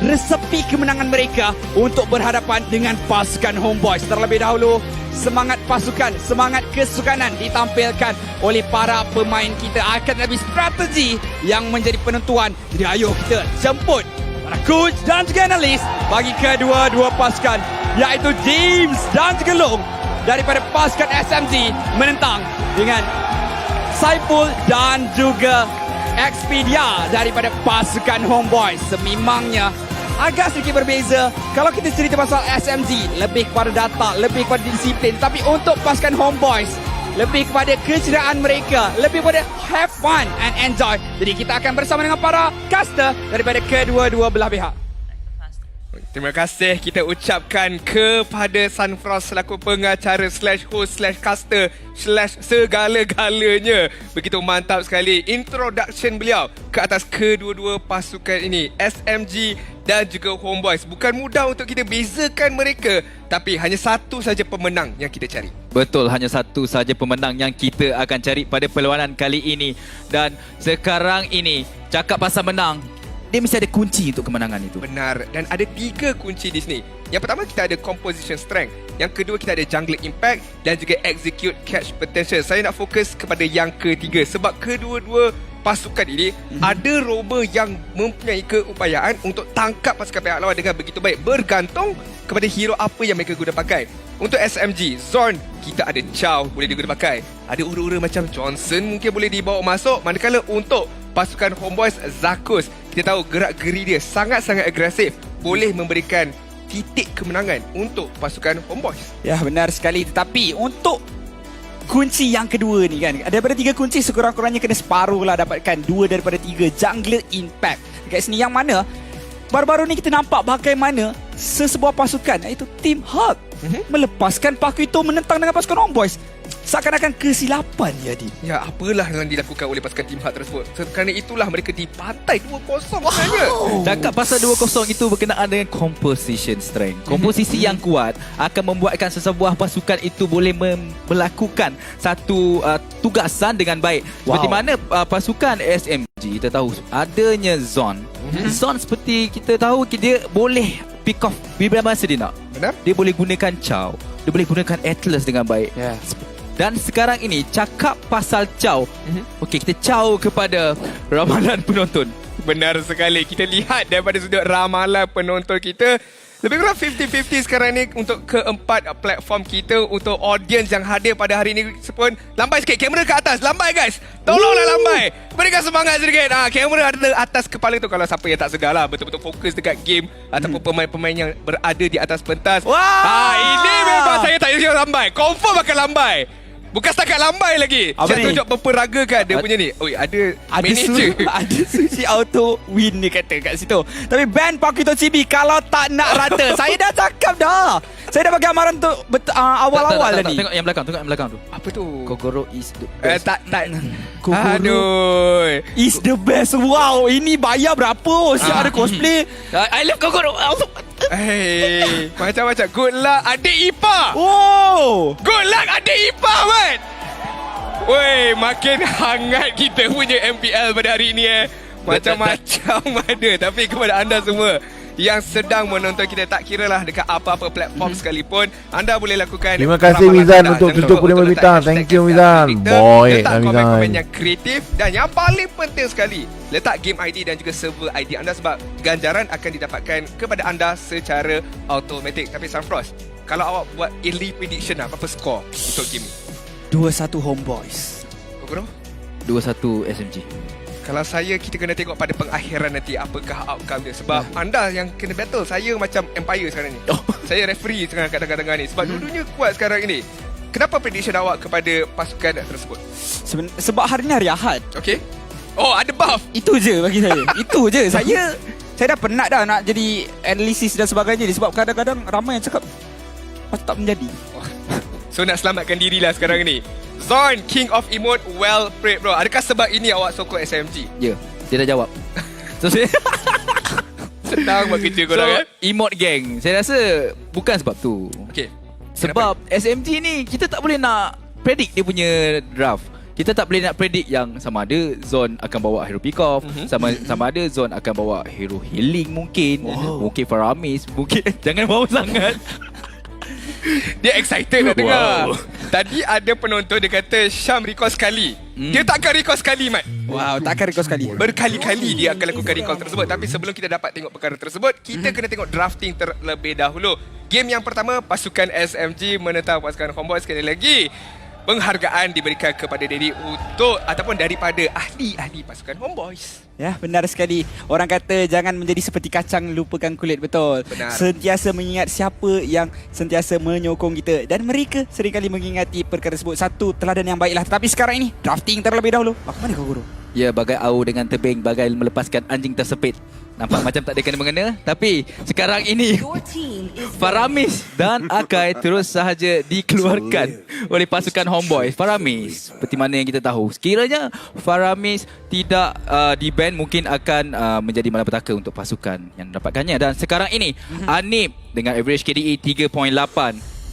resepi kemenangan mereka untuk berhadapan dengan pasukan Homeboyz. Terlebih dahulu, semangat pasukan, semangat kesukanan ditampilkan oleh para pemain kita. Akan lebih strategi yang menjadi penentuan. Jadi ayo kita jemput para coach dan juga analis bagi kedua-dua pasukan, iaitu James dan juga Long daripada pasukan SMG menentang dengan Saiful dan juga Expedia daripada pasukan Homeboyz. Sememangnya agak sedikit berbeza. Kalau kita cerita pasal SMG, lebih kepada data, lebih kepada disiplin. Tapi untuk pasukan Homeboyz, lebih kepada keceriaan mereka, lebih kepada have fun and enjoy. Jadi kita akan bersama dengan para caster daripada kedua-dua belah pihak. Terima kasih kita ucapkan kepada Sunfrost selaku pengacara /host /caster /segala-galanya. Begitu mantap sekali introduction beliau ke atas kedua-dua pasukan ini, SMG dan juga Homeboyz. Bukan mudah untuk kita bezakan mereka, tapi hanya satu saja pemenang yang kita cari. Betul, hanya satu saja pemenang yang kita akan cari pada perlawanan kali ini. Dan sekarang ini, cakap pasal menang, dia mesti ada kunci untuk kemenangan itu. Benar, dan ada 3 kunci di sini. Yang pertama, kita ada composition strength. Yang kedua, kita ada jungler impact dan juga execute catch potential. Saya nak fokus kepada yang ketiga sebab kedua-dua pasukan ini ada roba yang mempunyai keupayaan untuk tangkap pasukan pihak lawan dengan begitu baik, bergantung kepada hero apa yang mereka guna pakai. Untuk SMG, Zorn, kita ada Chow boleh digunakan pakai. Ada ura-ura macam Johnson mungkin boleh dibawa masuk. Manakala untuk pasukan Homeboyz, Zakus, kita tahu gerak-geri dia sangat-sangat agresif, boleh memberikan titik kemenangan untuk pasukan Homeboyz. Ya, benar sekali. Tetapi untuk kunci yang kedua ni kan, daripada 3 kunci sekurang-kurangnya kena separuh lah dapatkan 2 daripada 3 jungler impact dekat sini, yang mana baru-baru ni kita nampak bagaimana sesebuah pasukan, iaitu Team Hulk, melepaskan paku itu menentang dengan pasukan Homeboyz. Seakan-akan kesilapan jadi. Ya, apalah yang dilakukan oleh pasukan Team Hulk tersebut. Kerana itulah mereka dipantai 2-0 sebenarnya. Cakap pasal 2-0 itu berkenaan dengan composition strength. Komposisi yang kuat akan membuatkan sesebuah pasukan itu boleh melakukan satu tugasan dengan baik. Seperti mana pasukan SMG, kita tahu adanya Zone. Zone seperti kita tahu dia boleh pick off bila masa dia nak. Benar? Dia boleh gunakan Chow, dia boleh gunakan Atlas dengan baik. Dan sekarang ini cakap pasal Chow. Okey, kita Chow kepada ramalan penonton. Benar sekali. Kita lihat daripada sudut ramalan penonton kita, lebih kurang 50-50 sekarang ni untuk keempat platform kita. Untuk audience yang hadir pada hari ini pun, lambai sikit, kamera ke atas. Lambai guys, tolonglah lambai. Berikan semangat sedikit. Kamera ada atas kepala tu kalau siapa yang tak sedar lah, betul-betul fokus dekat game ataupun pemain-pemain yang berada di atas pentas. Ini memang saya tak kira lambai, confirm akan lambai. Bukan setakat lambai lagi. Saya tunjuk memperagakan dia punya ni. Oi, ada manager. Ada sushi auto win ni kata kat situ. Tapi ban Pakito Chibi kalau tak nak rata. Saya dah cakap dah. Saya dah bagi amaran tu awal-awal tadi. Tengok yang belakang tu. Apa tu? Kogoro is the best. Tak. Kogoro Aduh. is the best. Wow, ini bayar berapa? Siap ada cosplay. I love Kogoro. Hey, macam-macam. Good luck adik ipar. Oh, Good luck adik ipar, man. Woi, makin hangat kita punya MPL pada hari ini Macam-macam ada. Tapi kepada anda semua yang sedang menonton kita, tak kira lah dekat apa-apa platform sekalipun, anda boleh lakukan. Terima kasih Mizan untuk 75 bintang. Thank you Mizan. Boy, letak Mizan. komen-komen yang kreatif, dan yang paling penting sekali, letak game ID dan juga server ID anda, sebab ganjaran akan didapatkan kepada anda secara automatik. Tapi Sunfrost, kalau awak buat early prediction apa skor untuk game ni? 2-1 Homeboyz. Bro, 2-1 SMG. kalau saya, kita kena tengok pada pengakhiran nanti apakah outcome dia. Sebab anda yang kena battle, saya macam Empire sekarang ni. Saya referee sekarang kat tengah-tengah ni. Sebab dua-duanya kuat sekarang ini. Kenapa prediction awak kepada pasukan tersebut? Sebab hari ni hari Ahad. Okay. Oh, ada buff. Itu je bagi saya. Itu je. Saya dah penat dah nak jadi analisis dan sebagainya ni. Sebab kadang-kadang ramai yang cakap patut tak menjadi. So nak selamatkan dirilah sekarang ni. Zorn, King of Emote, well played bro. Adakah sebab ini awak sokong SMG? Ya, dia dah jawab. So Senang buat kerja korang kan? emote gang, saya rasa bukan sebab tu. Okay. Sebab SMG ni kita tak boleh nak predict dia punya draft. kita tak boleh nak predict yang sama ada Zone akan bawa hero pick off, sama ada Zone akan bawa hero healing mungkin, mungkin Faramis, mungkin jangan bawa sangat. Dia excited nak dengar. Tadi ada penonton dia kata Syam recall sekali. Dia takkan recall sekali, Mat. Wow, takkan recall sekali. Berkali-kali dia akan lakukan recall tersebut. Tapi sebelum kita dapat tengok perkara tersebut, kita kena tengok drafting terlebih dahulu. Game yang pertama, pasukan SMG menentang pasukan Homeboy. Sekali lagi, penghargaan diberikan kepada Dedi untuk ataupun daripada ahli-ahli pasukan Homeboys. Ya, benar sekali. Orang kata jangan menjadi seperti kacang lupakan kulit, betul. Benar. Sentiasa mengingat siapa yang sentiasa menyokong kita dan mereka seringkali mengingati perkara tersebut. Satu teladan yang baiklah. Tapi sekarang ini drafting terlebih dahulu. Bagaimana kau, Guru? Ya, bagai au dengan tebing, bagai melepaskan anjing tersepit. Nampak macam tak ada kena-mengena, tapi sekarang ini Faramis dan Akai terus sahaja dikeluarkan oleh pasukan Homeboy. Faramis, seperti mana yang kita tahu, sekiranya Faramis tidak di-ban, mungkin akan menjadi malapetaka untuk pasukan yang mendapatkannya. Dan sekarang ini Anip dengan average KDA 3.8,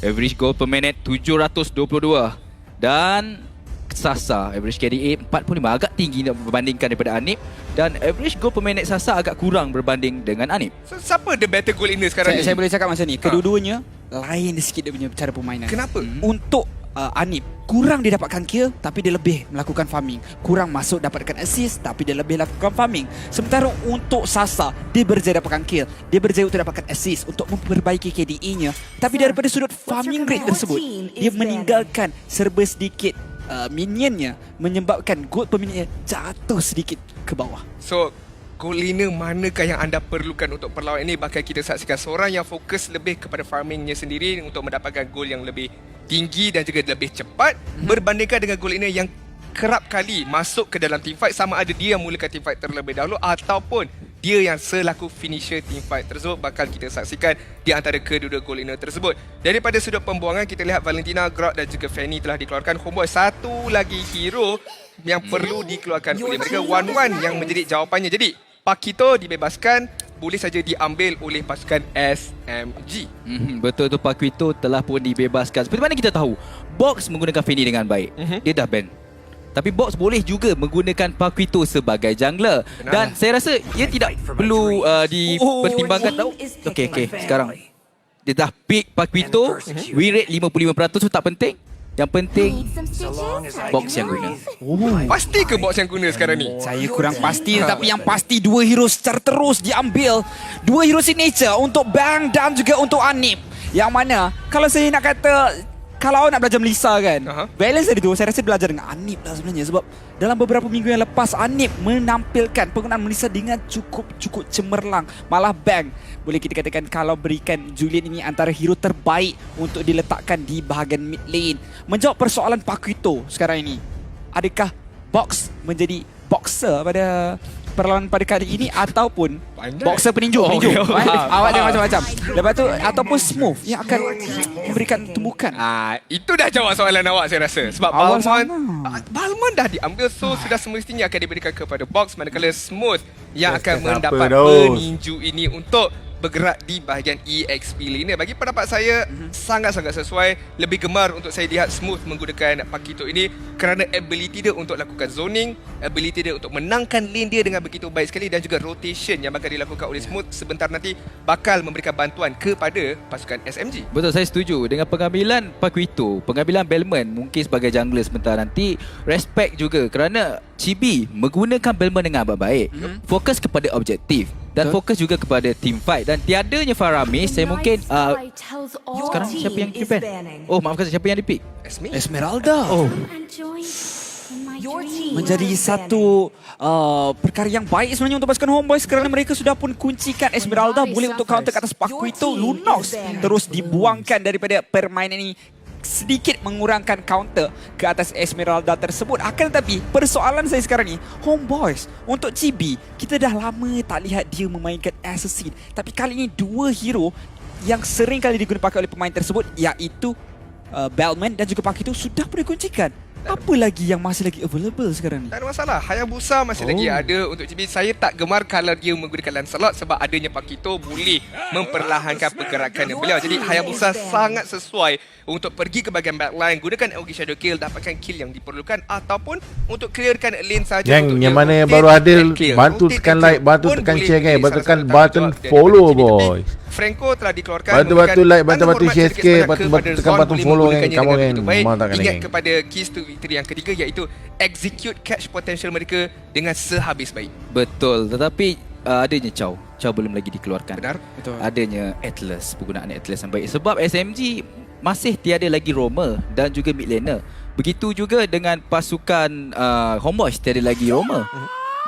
average goal per minute 722, dan Sasa average KDA 45, agak tinggi berbandingkan daripada Anip, dan average goal per minute Sasa agak kurang berbanding dengan Anip. So, siapa the better goal winner sekarang ni? Saya boleh cakap macam ni, kedua-duanya lain sikit dia punya cara permainan. Kenapa? Untuk Anip, kurang dia dapatkan kill tapi dia lebih melakukan farming. Kurang masuk dapatkan assist tapi dia lebih lakukan farming. Sementara untuk Sasa, dia berjaya dapatkan kill, dia berjaya untuk dapatkan assist untuk memperbaiki KDA-nya. Tapi daripada sudut farming rate tersebut, dia meninggalkan serba sedikit minionnya, menyebabkan gold per minute jatuh sedikit ke bawah. So, goal winner manakah yang anda perlukan untuk perlawanan ini? Bahkan kita saksikan seorang yang fokus lebih kepada farmingnya sendiri untuk mendapatkan gol yang lebih tinggi dan juga lebih cepat berbandingkan dengan goal winner yang kerap kali masuk ke dalam team fight, sama ada dia mulakan team fight terlebih dahulu ataupun dia yang selaku finisher team fight tersebut. Bakal kita saksikan di antara kedua-dua goal winner tersebut. Daripada sudut pembuangan, kita lihat Valentina, Grout dan juga Fanny telah dikeluarkan. Homeboy satu lagi hero yang perlu dikeluarkan oleh mereka, 1-1 yang menjadi jawapannya. Jadi Pakito dibebaskan, boleh saja diambil oleh pasukan SMG. Betul tu, Pakito telah pun dibebaskan. Seperti mana kita tahu, Box menggunakan Fanny dengan baik. Dia dah ban. Tapi Box boleh juga menggunakan Pakito sebagai jungler. Benar. Dan saya rasa ia tidak perlu dipertimbangkan tau. Okey, sekarang dia dah pick Pakito, win rate 55%, tu tak penting. Yang penting Box yang guna. Pasti ke Box yang guna sekarang ni? Saya kurang pasti, tapi yang pasti dua hero secara terus diambil. Dua hero signature untuk Bang dan juga untuk Anip. Yang mana kalau saya nak kata, kalau awak nak belajar Melissa kan, balance tadi tu saya rasa belajar dengan Anip lah sebenarnya. Sebab dalam beberapa minggu yang lepas, Anip menampilkan penggunaan Melissa dengan cukup cemerlang. Malah Bang, boleh kita katakan kalau berikan Julian ini antara hero terbaik untuk diletakkan di bahagian mid lane. Menjawab persoalan Pakito sekarang ini, adakah Box menjadi boxer pada perlawanan pada kali ini ataupun boxer peninju? Awak jangan macam-macam. Lepas tu ataupun Smooth yang akan memberikan tumbukan. Itu dah jawab soalan awak saya rasa. Sebab Awal Balmon dah diambil, so sudah semestinya akan diberikan kepada Box, manakala Smooth yang akan kenapa mendapat dah? peninju ini untuk bergerak di bahagian EXP lane. Bagi pendapat saya, sangat-sangat sesuai. Lebih gemar untuk saya lihat Smooth menggunakan Pakito ini kerana ability dia untuk lakukan zoning, ability dia untuk menangkan lane dia dengan begitu baik sekali, dan juga rotation yang bakal dilakukan oleh Smooth sebentar nanti bakal memberikan bantuan kepada pasukan SMG. Betul, saya setuju dengan pengambilan Pakito, pengambilan Bellman mungkin sebagai jungler sebentar nanti. Respect juga kerana Chibi menggunakan Bellman dengan baik. Fokus kepada objektif dan fokus juga kepada team fight. Dan tiadanya Faramis, saya mungkin sekarang siapa yang di-ban? Oh, maafkan saya, siapa yang di-pick? Esmeralda. Menjadi satu perkara yang baik sebenarnya untuk pasukan Homeboys kerana mereka sudah pun kuncikan Esmeralda boleh untuk counter ke atas Pakito. Lunox terus dibuangkan daripada permainan ini, sedikit mengurangkan counter ke atas Esmeralda tersebut. Akan tetapi persoalan saya sekarang ni, Homeboys untuk Chibi, kita dah lama tak lihat dia memainkan assassin. Tapi kali ini dua hero yang sering kali digunakan oleh pemain tersebut, iaitu Bellman dan juga Pakito sudah pun dikuncikan. Apa lagi yang masih lagi available sekarang ni? Tak ada masalah. Hayabusa masih lagi ada untuk GB. Saya tak gemar kalau dia menggunakan Lancelot sebab adanya Pakito boleh memperlahankan pergerakan beliau. Jadi Hayabusa sangat sesuai untuk pergi ke bahagian backline, gunakan Aogi Shadow Kill, dapatkan kill yang diperlukan ataupun untuk clearkan lane saja. Yang mana yang baru ada, bantu tekan like, bantu tekan share guys, bantu tekan button follow boy. Franco telah dikeluarkan. Bantu like, bantu share sikit, bantu tekan button follow kan. Kamu kan mantap kan. Ingat kepada keys to victory yang ketiga iaitu execute catch potential mereka dengan sehabis baik. Betul, tetapi adanya Chow belum lagi dikeluarkan. Benar? Betul. Adanya Atlas, penggunaan Atlas yang baik. Sebab SMG masih tiada lagi roamer dan juga mid laner. Begitu juga dengan pasukan Homeboys, tiada lagi roamer.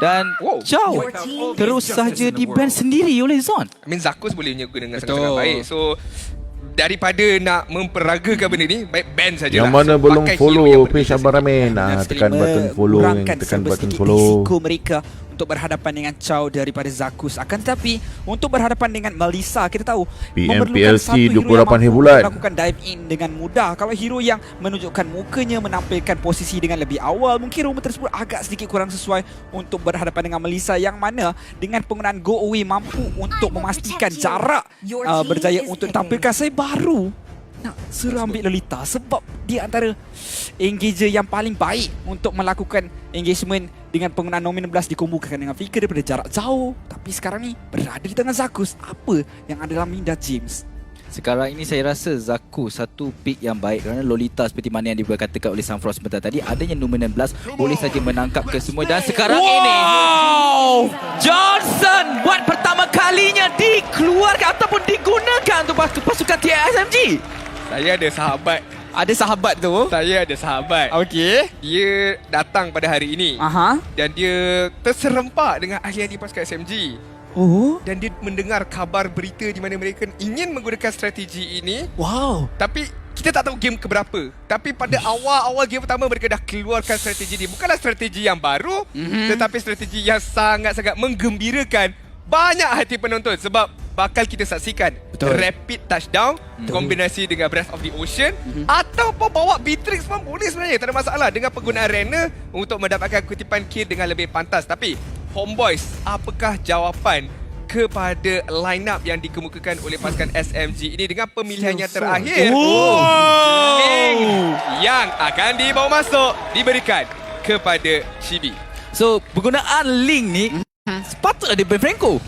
Dan Chow terus saja di-ban sendiri oleh Zon. I mean Zakus boleh guna dengan sangat-sangat baik. So daripada nak memperagakan benda ni, baik ban sajalah. Yang mana belum Pakai follow hero yang page Abang Ramin, tekan button follow, tekan button follow. Risiko mereka untuk berhadapan dengan Chow daripada Zakus. Akan tetapi untuk berhadapan dengan Melissa, kita tahu memerlukan PMPLC satu hero yang 28 mampu bulan. melakukan dive in dengan mudah. Kalau hero yang menunjukkan mukanya, menampilkan posisi dengan lebih awal, mungkin rumah tersebut agak sedikit kurang sesuai untuk berhadapan dengan Melissa, yang mana dengan penggunaan go away mampu untuk memastikan jarak berjaya untuk tampilkan. Saya baru nak suruh ambil Lolita sebab dia antara engager yang paling baik untuk melakukan engagement dengan penggunaan Nomin 16 dikombokan dengan Flicker daripada jarak jauh. Tapi sekarang ni berada di tengah Zakus. Apa yang ada dalam minda James? Sekarang ini saya rasa Zakus satu pick yang baik kerana Lolita seperti mana yang dikatakan oleh Sunfrost sebentar tadi, adanya Nomin 16 boleh saja menangkap ke semua. Dan sekarang ini Johnson buat pertama kalinya dikeluarkan ataupun digunakan untuk pasukan TSMG. Saya ada sahabat. Ada sahabat tu. Saya ada sahabat. Okey. Dia datang pada hari ini. Aha. Dan dia terserempak dengan ahli-ahli pasukan SMG. Oh. Dan dia mendengar kabar berita di mana mereka ingin menggunakan strategi ini. Wow. Tapi kita tak tahu game keberapa. Tapi pada awal-awal game pertama mereka dah keluarkan strategi ini. Bukanlah strategi yang baru, tetapi strategi yang sangat-sangat menggembirakan banyak hati penonton. Sebab bakal kita saksikan rapid touchdown kombinasi dengan Breath of the Ocean ataupun bawa Beatrix pun boleh sebenarnya. Tak ada masalah dengan penggunaan Renner untuk mendapatkan kutipan kill dengan lebih pantas. Tapi Homeboys, apakah jawapan kepada line up yang dikemukakan oleh pasukan SMG ini dengan pemilihan yang terakhir? Ling yang akan dibawa masuk diberikan kepada Chibi. So penggunaan Link ni sepatutnya dia ban Franco.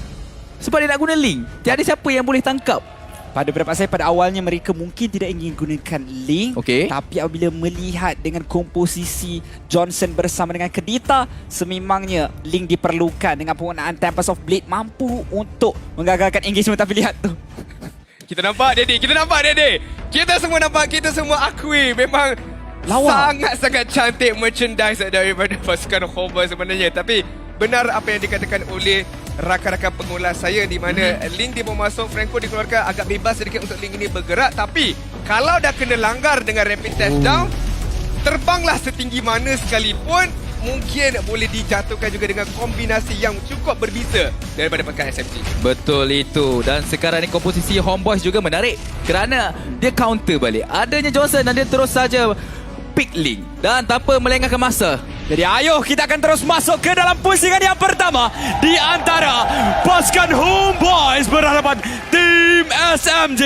Sebab dia nak guna Link, tiada siapa yang boleh tangkap. Pada pendapat saya, pada awalnya mereka mungkin tidak ingin gunakan Link. Okey. Tapi apabila melihat dengan komposisi Johnson bersama dengan Kedita, sememangnya Link diperlukan. Dengan penggunaan Tempest of Blade mampu untuk menggagalkan engagement. Tapi lihat tu, Kita nampak Dede, kita nampak Dede. Kita semua nampak, kita semua akui memang lawa. sangat-sangat cantik merchandise daripada pasukan Homeboys sebenarnya. Tapi benar apa yang dikatakan oleh rakan-rakan pengulas saya, di mana Link dia mau masuk, Franco dikeluarkan, agak bebas sedikit untuk Link ini bergerak. Tapi kalau dah kena langgar dengan rapid touchdown, terbanglah setinggi mana sekalipun, mungkin boleh dijatuhkan juga dengan kombinasi yang cukup berbeza daripada pasukan SMG. Betul itu. Dan sekarang ni komposisi Homeboys juga menarik kerana dia counter balik adanya Johnson dan dia terus saja pick Link dan tanpa melengahkan masa. Jadi ayo kita akan terus masuk ke dalam pusingan yang pertama di antara pasukan Homeboys berhadapan tim SMG.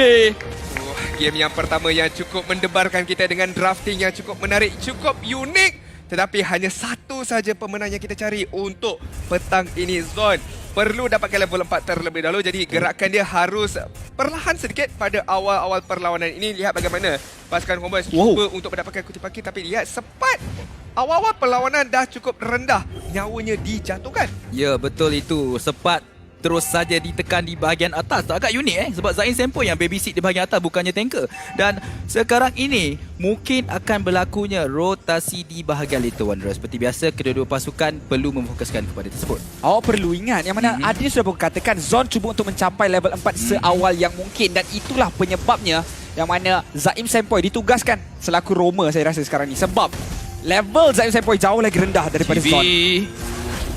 Game yang pertama yang cukup mendebarkan kita dengan drafting yang cukup menarik, cukup unik. Tetapi hanya satu saja pemenang yang kita cari untuk petang ini. Zon perlu dapatkan level 4 terlebih dahulu. Jadi gerakan dia harus perlahan sedikit pada awal-awal perlawanan ini. Lihat bagaimana pasukan Homeboys cuba untuk mendapatkan kutipan kill. Tapi lihat sempat awal-awal perlawanan dah cukup rendah, nyawanya dijatuhkan. Ya, betul itu. Sempat terus saja ditekan di bahagian atas. Agak unik sebab Zain Sempo yang babysit di bahagian atas, bukannya tanker. Dan sekarang ini mungkin akan berlakunya rotasi di bahagian Little Wanderer. Seperti biasa, kedua-dua pasukan perlu memfokuskan kepada tersebut. Awak perlu ingat yang mana Adil sudah berkatakan Zon cuba untuk mencapai level 4 seawal yang mungkin, dan itulah penyebabnya yang mana Zaim Sempoy ditugaskan selaku roamer saya rasa sekarang ni, sebab level Zaim Sempoy jauh lagi rendah daripada Zon.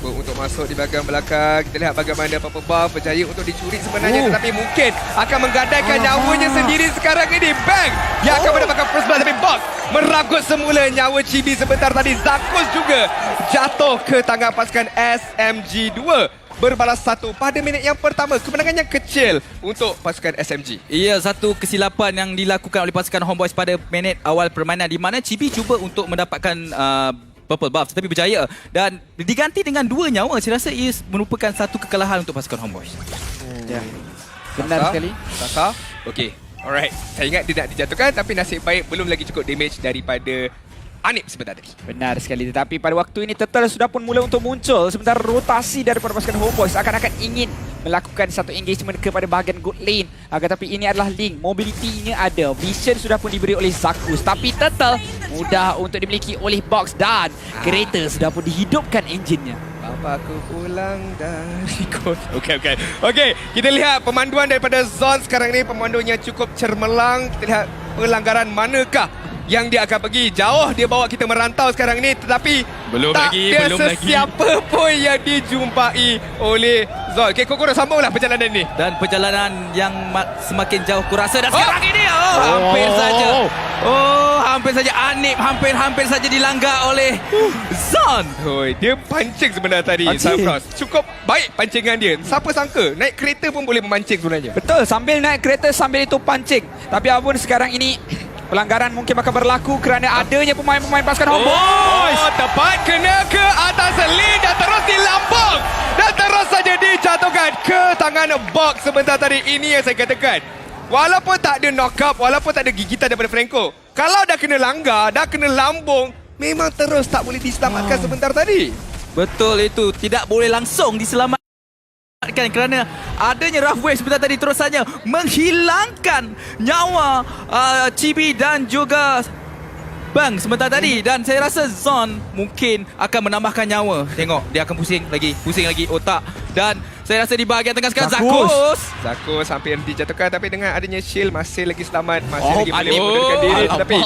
cuba untuk masuk di bahagian belakang. Kita lihat bagaimana Purple Buff berjaya untuk dicuri sebenarnya, tetapi mungkin akan menggadaikan nyawanya sendiri sekarang ini. Bang yang akan mendapatkan first blood, tapi Box merangkut semula nyawa Chibi sebentar tadi. Zakus juga jatuh ke tangan pasukan SMG2. Berbalas 1 pada minit yang pertama. Kemenangan yang kecil untuk pasukan SMG. Ia satu kesilapan yang dilakukan oleh pasukan Homeboys pada minit awal permainan, di mana Chibi cuba untuk mendapatkan purple buff tetapi berjaya dan diganti dengan 2 nyawa. Saya rasa ia merupakan satu kekalahan untuk pasukan Homeboys. Ya. Benar sekali. Sasa. Okey. Alright. Saya ingat dia nak dijatuhkan, tapi nasib baik belum lagi cukup damage daripada Anip sebentar tadi. Benar sekali. Tetapi pada waktu ini Turtle sudah pun mula untuk muncul. Sementara rotasi daripada pasukan Homeboys akan ingin melakukan satu engagement kepada bahagian good lane. Tetapi ini adalah Link. Mobility-nya ada. Vision sudah pun diberi oleh Zakus. Tapi Turtle mudah untuk dimiliki oleh Box dan kereta sudah pun dihidupkan enjinnya. Bapa aku pulang dari kota. Okey. Kita lihat pemanduan daripada Zon sekarang ini. Pemanduannya cukup cermelang. Kita lihat pelanggaran manakah yang dia akan pergi. Jauh dia bawa kita merantau sekarang ini, tetapi Belum tak lagi. ada sesiapa pun yang dijumpai oleh Zon. Okey, kau dah sambunglah perjalanan ni. Dan perjalanan yang semakin jauh kurasa, dan sekarang ini hampir saja. Hampir saja Anip hampir saja dilanggar oleh Zon. Dia pancing sebenarnya tadi. Sunfrost cukup baik pancingan dia. Siapa sangka naik kereta pun boleh memancing sebenarnya. Betul, sambil naik kereta sambil itu pancing. Tapi apapun sekarang ini pelanggaran mungkin bakal berlaku kerana adanya pemain-pemain pasukan Homeboys. Tepat kena ke atas lane dan terus dilambung. Dan terus saja dijatuhkan ke tangan Box sebentar tadi. Ini yang saya katakan. Walaupun tak ada knock up, walaupun tak ada gigitan daripada Franco, kalau dah kena langgar, dah kena lambung, memang terus tak boleh diselamatkan sebentar tadi. Betul itu. Tidak boleh langsung diselamatkan kerana adanya rough wave sebentar tadi terus saja menghilangkan nyawa Chibi dan juga Bang sebentar tadi. Dan saya rasa Zon mungkin akan menambahkan nyawa. Tengok, dia akan pusing lagi otak. Dan saya rasa di bahagian tengah sekarang Zakus hampir dijatuhkan, tapi dengan adanya shield masih lagi selamat, masih lagi boleh menggunakan diri. Tetapi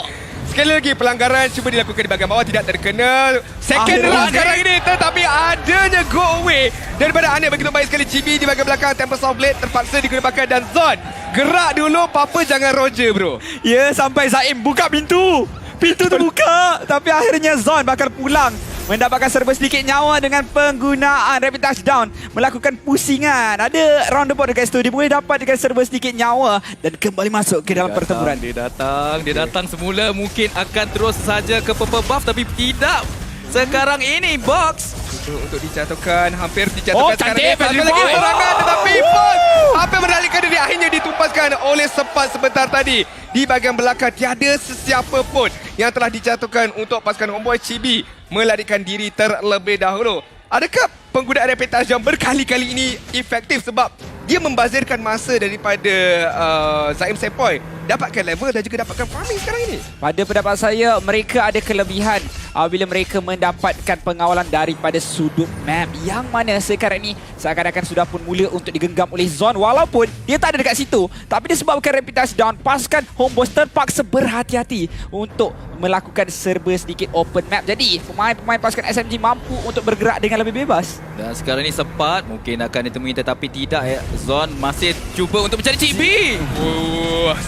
sekali lagi pelanggaran cuba dilakukan di bahagian bawah, tidak terkena. Second round sekarang ini, tetapi adanya go away daripada Anip. Begitu baik sekali Chibi di bahagian belakang. Tempest of Blade terpaksa digunakan dan Zon gerak dulu. Papa jangan Roger bro. Ya, sampai Zaim buka pintu. Pintu terbuka. Tapi akhirnya Zon bakal pulang mendapatkan serba sedikit nyawa dengan penggunaan rapid touchdown. Melakukan pusingan. Ada roundabout dekat situ. Dia boleh dapat dengan serba sedikit nyawa dan kembali masuk ke dalam pertempuran. Dia datang semula mungkin akan terus saja ke purple buff, tapi tidak. Sekarang ini Box untuk dijatuhkan, hampir dijatuhkan sekarang ini. Satu lagi Boy. serangan, tetapi Box hampir menalihkan diri. Akhirnya ditumpaskan oleh Sepat sebentar tadi. Di bahagian belakang tiada sesiapa pun yang telah dijatuhkan untuk pasukan Homeboys. Chibi melarikan diri terlebih dahulu. Adakah penggunaan rapid touchdown berkali-kali ini efektif sebab dia membazirkan masa daripada Zaim Sepoy dapatkan level dan juga dapatkan farming sekarang ini? Pada pendapat saya, mereka ada kelebihan bila mereka mendapatkan pengawalan daripada sudut map yang mana sekarang ini seakan-akan sudah pun mula untuk digenggam oleh Zon. Walaupun dia tak ada dekat situ, tapi disebabkan rapid touchdown, pasukan Homeboys terpaksa berhati-hati untuk melakukan serba sedikit open map. Jadi pemain-pemain pasukan SMG mampu untuk bergerak dengan lebih bebas. Dan sekarang ini Sepat mungkin akan ditemui, tetapi tidak ya. Zon masih cuba untuk mencari Chibi.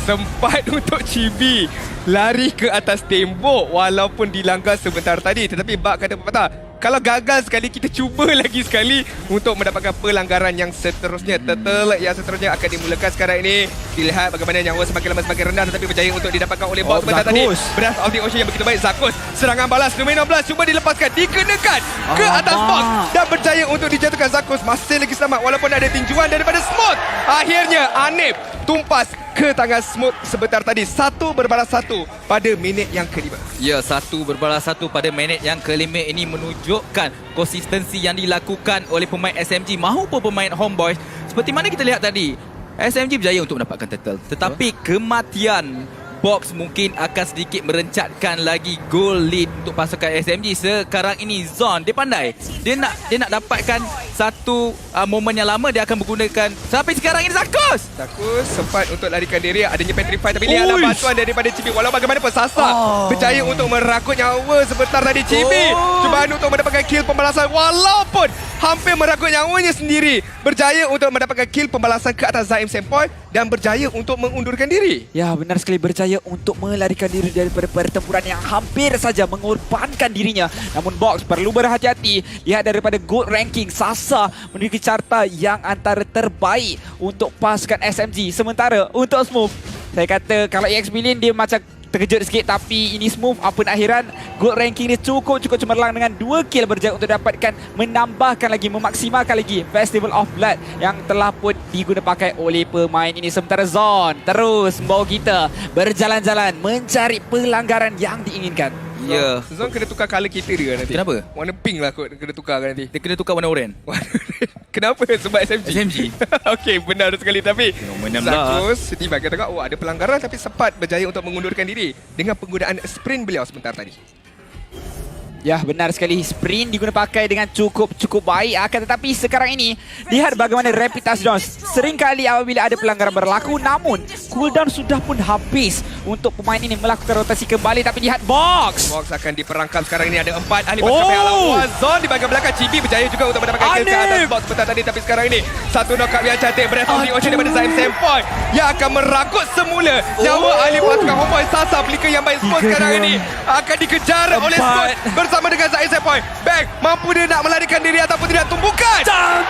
Sempat untuk Chibi lari ke atas tembok walaupun dilanggar sebentar tadi. Tetapi Bak kata patah, kalau gagal sekali, kita cuba lagi sekali untuk mendapatkan pelanggaran yang seterusnya. Turtle yang seterusnya akan dimulakan sekarang ini. Dilihat bagaimana nyawa semakin lama semakin rendah, tetapi berjaya untuk didapatkan oleh Box sebentar tadi. Beras of the Ocean yang begitu baik. Zakus serangan balas domain 16 cuba dilepaskan, dikenakan ke atas Box dan berjaya untuk dijatuhkan. Zakus masih lagi selamat walaupun ada tinjuan daripada Smooth. Akhirnya Anip tumpas ke tangan Smooth sebentar tadi. 1 berbalas 1 pada minit yang kelima. Ya, 1 berbalas 1 pada minit yang kelima ini menunjukkan konsistensi yang dilakukan oleh pemain SMG maupun pemain Homeboys. Seperti mana kita lihat tadi, SMG berjaya untuk mendapatkan turtle, tetapi kematian Box mungkin akan sedikit merencatkan lagi goal lead untuk pasukan SMG. Sekarang ini Zon, dia pandai. Dia nak dapatkan satu momen yang lama, dia akan menggunakan. Sampai sekarang ini Zakus sempat untuk larikan diri, adanya petrify, tapi lihatlah bantuan daripada Chibi. Walau bagaimanapun Sasa berjaya untuk merakut nyawa sebentar tadi Chibi. Cubaan untuk mendapatkan kill pembalasan, walaupun hampir merakut nyawanya sendiri, berjaya untuk mendapatkan kill pembalasan ke atas Zaim Sempoi dan berjaya untuk mengundurkan diri. Ya, benar sekali, berjaya untuk melarikan diri daripada pertempuran yang hampir saja mengorbankan dirinya. Namun Box perlu berhati-hati. Lihat daripada gold ranking, Sasa memiliki carta yang antara terbaik untuk pasukan SMG. Sementara untuk Smooth, saya kata kalau EX Billion dia macam terkejut sikit, tapi ini Smooth apa nak heran, gold ranking dia cukup cemerlang dengan 2 kill, berjaya untuk dapatkan menambahkan lagi, memaksimalkan lagi Festival of Blood yang telah pun diguna pakai oleh pemain ini. Sementara Zon terus membawa kita berjalan-jalan mencari pelanggaran yang diinginkan. Ya. Zon kena tukar colour kita dia nanti. Kenapa? Warna pink lah kot kena tukar nanti. Dia kena tukar warna oranye. Kenapa? Sebab SMG. Okey, benar sekali. Tapi Zakus di bahagian tengah, ada pelanggaran tapi sempat berjaya untuk mengundurkan diri dengan penggunaan sprint beliau sebentar tadi. Ya, benar sekali. Sprint diguna pakai dengan cukup baik. Akan tetapi sekarang ini, lihat bagaimana rapid touchdown. Seringkali apabila ada pelanggaran berlaku, namun cooldown sudah pun habis untuk pemain ini melakukan rotasi kembali. Tapi lihat Box Akan diperangkap sekarang ini, ada 4 ahli maskapai lawan. Zon di bahagian belakang, Chibi berjaya juga untuk mendapatkan kill ke atas Box sebentar tadi. Tapi sekarang ini, satu knockout yang cantik, Breath of the Ocean daripada Zaim Sempoi yang akan merakut semula nyawa ahli pasukan Homeboy. Sasa pelika yang baik Smooth sekarang ini akan dikejar oleh Smooth bersama dengan Zaim Sempoi. Bang, mampu dia nak melarikan diri ataupun tidak, tumbukan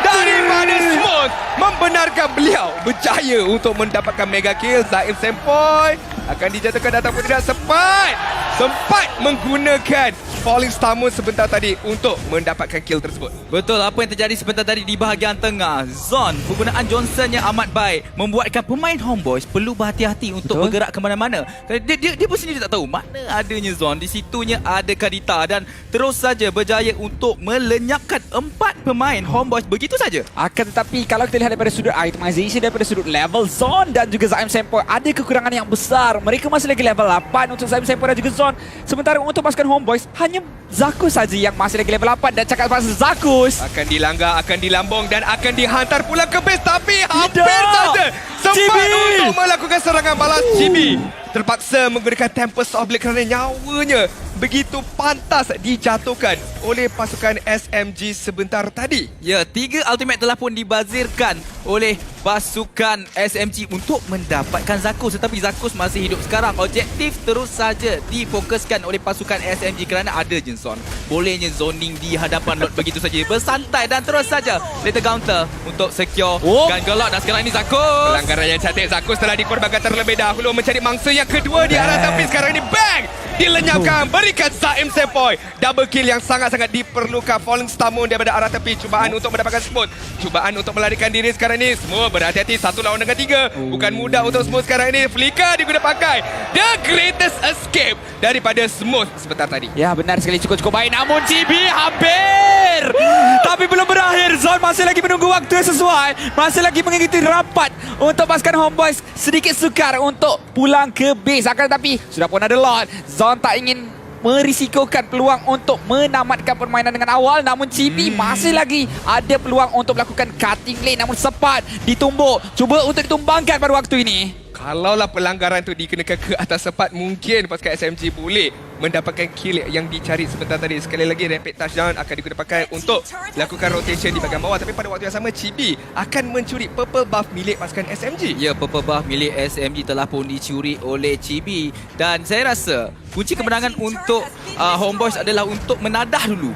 daripada Smooth membenarkan beliau berjaya untuk mendapatkan mega kill. Zaim Sempoi akan dijatuhkan ataupun tidak, sempat menggunakan Falling Stammer sebentar tadi untuk mendapatkan kill tersebut. Betul, apa yang terjadi sebentar tadi di bahagian tengah. Zon, penggunaan Johnson yang amat baik membuatkan pemain Homeboys perlu berhati-hati untuk bergerak ke mana-mana. Dia pun sendiri tak tahu mana adanya Zon. Di situnya ada Kadita dan terus saja berjaya untuk melenyapkan 4 pemain Homeboys begitu saja. Akan tetapi kalau kita lihat daripada sudut itemization, daripada sudut level Zon dan juga Zaim Sempoi, ada kekurangan yang besar. Mereka masih lagi level 8 untuk Zaim Sempoi dan juga Zon. Sementara untuk pasukan Homeboys, hanya Zakus saja yang masih lagi level 8. Dan cakap pasal Zakus, akan dilanggar, akan dilambung dan akan dihantar pulang ke base. Tapi hampir saja sempat untuk melakukan serangan balas. Chibi terpaksa menggunakan Tempest of Blade kerana nyawanya begitu pantas dijatuhkan oleh pasukan SMG sebentar tadi. Ya, 3 ultimate telah pun dibazirkan oleh pasukan SMG untuk mendapatkan Zakus. Tetapi Zakus masih hidup sekarang. Objektif terus saja difokuskan oleh pasukan SMG kerana ada je Zon. Bolehnya zoning di hadapan Lord begitu saja. Bersantai dan terus saja later counter untuk secure gun gelap. Dan sekarang ini Zakus. Pelanggaran yang cantik, Zakus telah dikorbankan terlebih dahulu mencari mangsa yang kedua di arah, tapi sekarang ini bang dilenyapkan, berikan Zaim Sempoi double kill yang sangat-sangat diperlukan. Falling Stammer daripada arah tepi, cubaan untuk mendapatkan Smooth, cubaan untuk melarikan diri sekarang ini. Smooth berhati-hati, 1 lawan dengan 3, bukan mudah untuk Smooth sekarang ini. Flicker diguna pakai the greatest escape daripada Smooth sebentar tadi. ya benar sekali, cukup baik. Namun Chibi hampir, tapi belum berakhir. Zon masih lagi menunggu waktu yang sesuai, masih lagi mengikuti rapat untuk pasukan Homeboys. Sedikit sukar untuk pulang ke base. Akan tetapi sudah pun ada Lord. Zon tak ingin merisikokan peluang untuk menamatkan permainan dengan awal. Namun Chibi masih lagi ada peluang untuk melakukan cutting lane, namun sempat ditumbuk. Cuba untuk ditumbangkan pada waktu ini. Kalaulah pelanggaran itu dikenakan ke atas sempat, mungkin pasukan SMG boleh mendapatkan kill yang dicari sebentar tadi. Sekali lagi, rapid touchdown akan digunakan untuk lakukan rotation di bahagian bawah. Tapi pada waktu yang sama, Chibi akan mencuri purple buff milik pasukan SMG. Ya, purple buff milik SMG telah pun dicuri oleh Chibi. Dan saya rasa kunci kemenangan untuk Homeboys adalah untuk menadah dulu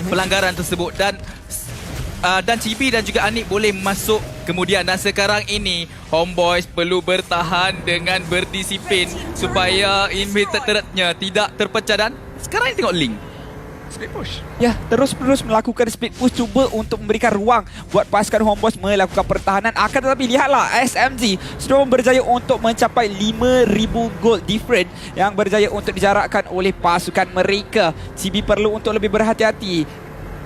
pelanggaran tersebut. Dan Chibi dan juga Anik boleh masuk kemudian. Dan sekarang ini Homeboys perlu bertahan dengan berdisiplin supaya inhibitor turretnya tidak terpecah. Dan sekarang ini tengok Link Speed push. Ya, terus-menerus melakukan speed push, cuba untuk memberikan ruang buat pasukan Homeboys melakukan pertahanan. Akan tetapi lihatlah, SMG sudah berjaya untuk mencapai 5,000 gold different yang berjaya untuk dijarakkan oleh pasukan mereka. Chibi perlu untuk lebih berhati-hati.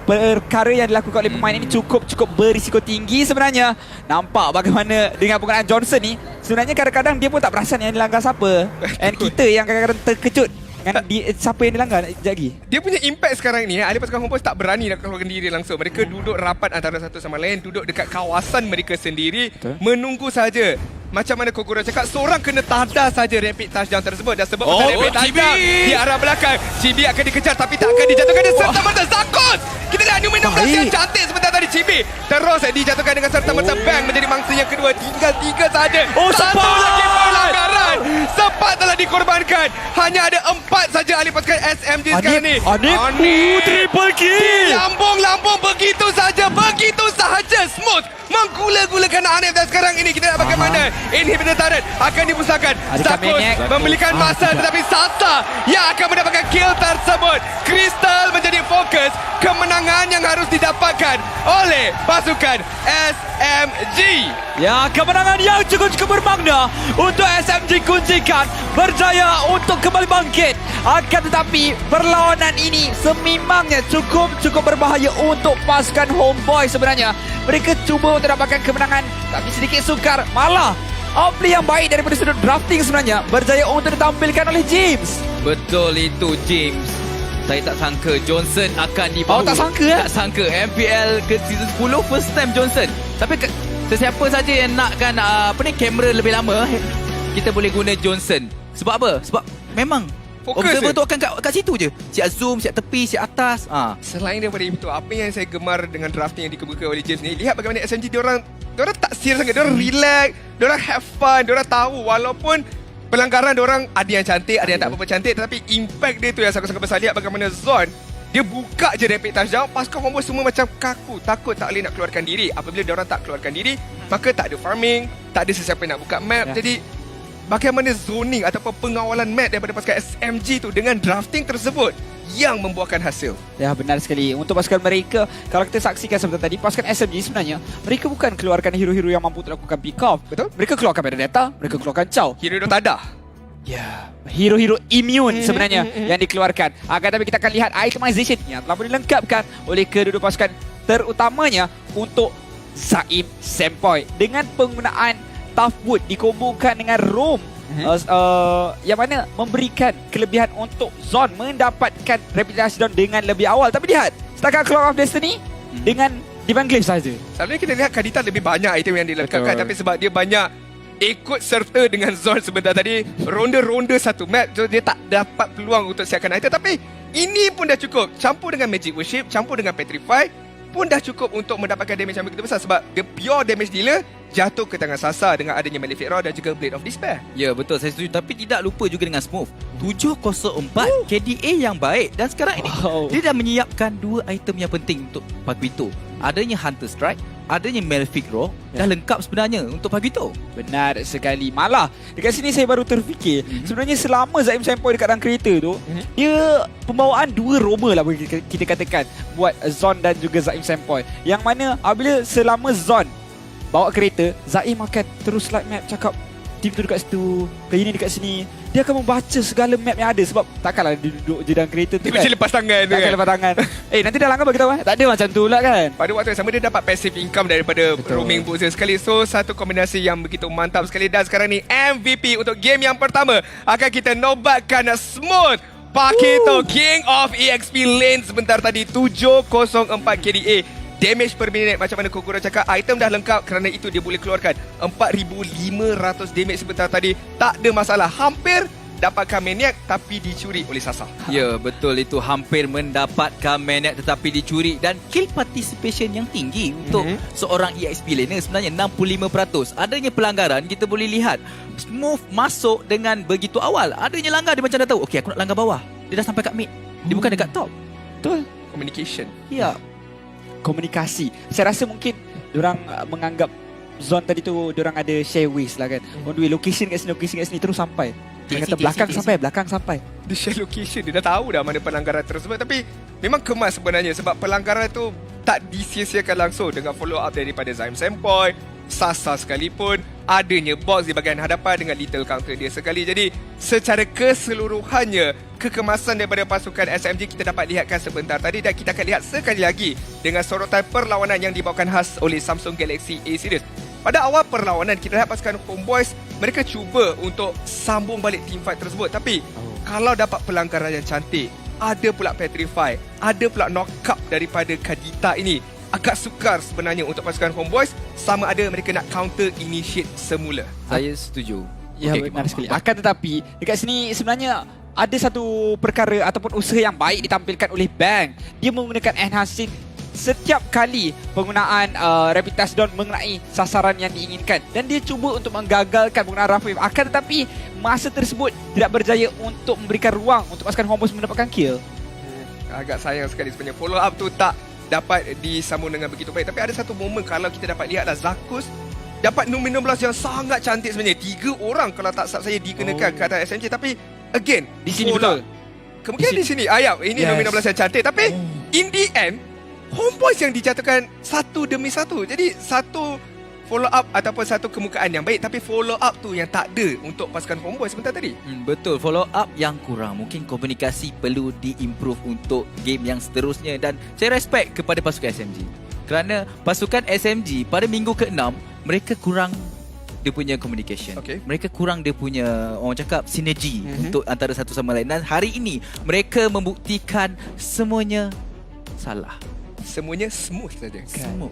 perkara yang dilakukan oleh pemain ini cukup berisiko tinggi sebenarnya. Nampak bagaimana dengan penggunaan Johnson ni, sebenarnya kadang-kadang dia pun tak perasan yang dilanggar siapa. And kita yang kadang-kadang terkejut dengan siapa yang dilanggar. Sekejap lagi. Dia punya impact sekarang ni, ahli pasukan Home Boys tak berani nak keluarkan diri langsung. Mereka duduk rapat antara satu sama lain, duduk dekat kawasan mereka sendiri. Betul. Menunggu saja. Macam mana Kokoro cakap, seorang kena tada saja rapid touchdown tersebut. Dan sebab pasal rapid touchdown di arah belakang, Chibi akan dikejar tapi tak akan dijatuhkan. Dia serta-merta Zakos. Kita lihat New 16 yang cantik sebentar tadi Chibi. Terus dijatuhkan dengan serta-merta Bang menjadi mangsa yang kedua. Tinggal 3 saja. Satu lagi pelanggaran. Sempat telah dikorbankan. Hanya ada 4 saja ahli pasukan SMG sekarang ni. Anik. Triple kill. Lambung begitu saja smooth menggula-gulakan Hanif. Dan sekarang ini kita lihat bagaimana inhibitor turret akan dipusatkan. Zakos membelikan masa tetapi Sasa yang akan mendapatkan kill tersebut. Crystal menjadi fokus kemenangan yang harus didapatkan oleh pasukan SMG. Ya, kemenangan yang cukup bermakna untuk SMG kuncikan, berjaya untuk kembali bangkit. Akan tetapi perlawanan ini sememangnya cukup berbahaya untuk pasukan Homeboy sebenarnya. Mereka cuba untuk dapatkan kemenangan tapi sedikit sukar. Malah outplay yang baik daripada sudut drafting sebenarnya berjaya untuk ditampilkan oleh James. Betul itu James. Saya tak sangka Johnson akan dibawa. Tak sangka Tak sangka MPL ke season 10 first time Johnson. Tapi sesiapa saja yang nakkan kamera lebih lama, kita boleh guna Johnson. Sebab apa? Sebab memang Fokus observer tu akan kat situ je. Siap zoom, siap tepi, siap atas. Selain daripada itu, apa yang saya gemar dengan drafting yang dikemukakan oleh James ni, lihat bagaimana SMG diorang tak serius sangat. Diorang relax, diorang have fun, diorang tahu walaupun pelanggaran diorang ada yang cantik, ada yang tak apa-apa cantik, tetapi impact dia tu yang sangat-sangat besar. Lihat bagaimana Zon, dia buka je rapid touchdown, pasukan Homeboy semua macam kaku, takut tak boleh nak keluarkan diri. Apabila diorang tak keluarkan diri, maka tak ada farming, tak ada sesiapa yang nak buka map. Jadi bagaimana zoning ataupun pengawalan map daripada pasukan SMG tu dengan drafting tersebut yang membuahkan hasil. Ya, benar sekali. Untuk pasukan mereka, kalau kita saksikan sebentar tadi, pasukan SMG sebenarnya mereka bukan keluarkan hero-hero yang mampu untuk lakukan pick off. Betul? Mereka keluarkan Benedetta, mereka keluarkan Chow. Hero tak ada. Ya, hero-hero immune sebenarnya yang dikeluarkan. Akan tapi kita akan lihat itemization yang telah boleh dilengkapkan oleh kedua-dua pasukan, terutamanya untuk Zaim Sempoy dengan penggunaan Tough Wood dikombokan dengan Roam, yang mana memberikan kelebihan untuk Zon mendapatkan rapid touchdown dengan lebih awal. Tapi lihat, setakat Clock of Destiny dengan Divine Glaive saja. Selalunya kita lihat Kadita lebih banyak item yang dilengkapkan, tapi sebab dia banyak ikut serta dengan Zon sebentar tadi, ronda-ronda satu map, so dia tak dapat peluang untuk siapkan item. Tapi ini pun dah cukup. Campur dengan Magic Worship, campur dengan Petrify pun dah cukup untuk mendapatkan damage yang begitu besar. Sebab the pure damage dealer jatuh ke tangan Sasa dengan adanya Malefic Roar dan juga Blade of Despair. Ya, betul, saya setuju. Tapi tidak lupa juga dengan Smooth 704 KDA yang baik. Dan sekarang ini dia dah menyiapkan 2 item yang penting untuk Paguito. Adanya Hunter Strike, adanya Malefic Roar. Dah lengkap sebenarnya untuk Paguito. Benar sekali. Malah dekat sini saya baru terfikir, sebenarnya selama Zaim Sempoy dekat dalam kereta tu, dia pembawaan 2 Roma lah boleh kita katakan buat Zon dan juga Zaim Sempoy. Yang mana apabila selama Zon bawa kereta, Zaim akan terus slide map, cakap tim tu dekat situ, player ni dekat sini. Dia akan membaca segala map yang ada. Sebab takkanlah dia duduk je dalam kereta tu Dia kan, macam lepas tangan tu takkan kan. lepas tangan. Nanti dah langgar bagi tahu. Tak ada macam tu lah kan. Pada waktu yang sama dia dapat passive income daripada roaming booster sekali. So satu kombinasi yang begitu mantap sekali. Dan sekarang ni MVP untuk game yang pertama akan kita nobatkan Smooth Paguito, King of EXP Lane sebentar tadi. 704 KDA. Damage per minit, macam mana Kokoro cakap, item dah lengkap, kerana itu dia boleh keluarkan 4,500 damage sebentar tadi. Tak ada masalah, hampir dapatkan Maniac tapi dicuri oleh Sasa. Ya, betul itu, hampir mendapatkan Maniac tetapi dicuri. Dan kill participation yang tinggi untuk seorang EXP laner sebenarnya 65%. Adanya pelanggaran, kita boleh lihat Smooth masuk dengan begitu awal. Adanya langgar, dia macam dah tahu, okey aku nak langgar bawah. Dia dah sampai kat mid, dia bukan dekat top. Betul. Communication. Ya, Komunikasi. Saya rasa mungkin diorang menganggap Zon tadi tu diorang ada share ways lah kan. On the way, location kat sini terus sampai. Dia kata belakang sampai. Dia share location, dia dah tahu dah mana pelanggaran tersebut. Tapi memang kemas sebenarnya sebab pelanggaran tu tak disia-siakan langsung dengan follow up daripada Zaim Sempoy, Sasa sekalipun. adanya box di bahagian hadapan dengan little counter dia sekali. Jadi secara keseluruhannya kekemasan daripada pasukan SMG kita dapat lihatkan sebentar tadi, dan kita akan lihat sekali lagi dengan sorotan perlawanan yang dibawakan khas oleh Samsung Galaxy A Series. Pada awal perlawanan kita lihat pasukan Homeboys mereka cuba untuk sambung balik teamfight tersebut, tapi kalau dapat pelanggaran yang cantik, ada pula Petrify, ada pula knock-up daripada Kadita ini, agak sukar sebenarnya untuk pasukan Homeboys sama ada mereka nak counter initiate semula. Saya setuju. Ya, benar sekali. Akan tetapi dekat sini sebenarnya ada satu perkara ataupun usaha yang baik ditampilkan oleh Bang. Dia menggunakan enhancing setiap kali penggunaan rapid touchdown mengenai sasaran yang diinginkan, dan dia cuba untuk menggagalkan penggunaan rough wave. Akan tetapi masa tersebut tidak berjaya untuk memberikan ruang untuk pasukan Homeboys mendapatkan kill. Agak sayang sekali sebenarnya follow up tu tak dapat disambung dengan begitu baik. Tapi ada satu momen kalau kita dapat lihatlah, Zakus dapat Numi 16 yang sangat cantik sebenarnya. 3 orang kalau tak salah saya dikenakan ke atas SMG. Tapi again Di sini betul. Kemungkinan di sini ayam ini Numi 16 yang cantik. Tapi in the end Homeboys yang dijatuhkan satu demi satu. Jadi satu follow up ataupun satu kemukaan yang baik, tapi follow up tu yang tak ada untuk pasukan Homeboys sebentar tadi. Betul, follow up yang kurang. Mungkin komunikasi perlu diimprove untuk game yang seterusnya. Dan saya respect kepada pasukan SMG, kerana pasukan SMG pada minggu ke-6 mereka kurang dia punya communication. Mereka kurang dia punya, orang cakap, sinergi untuk antara satu sama lain. Dan hari ini mereka membuktikan semuanya salah. Semuanya smooth saja.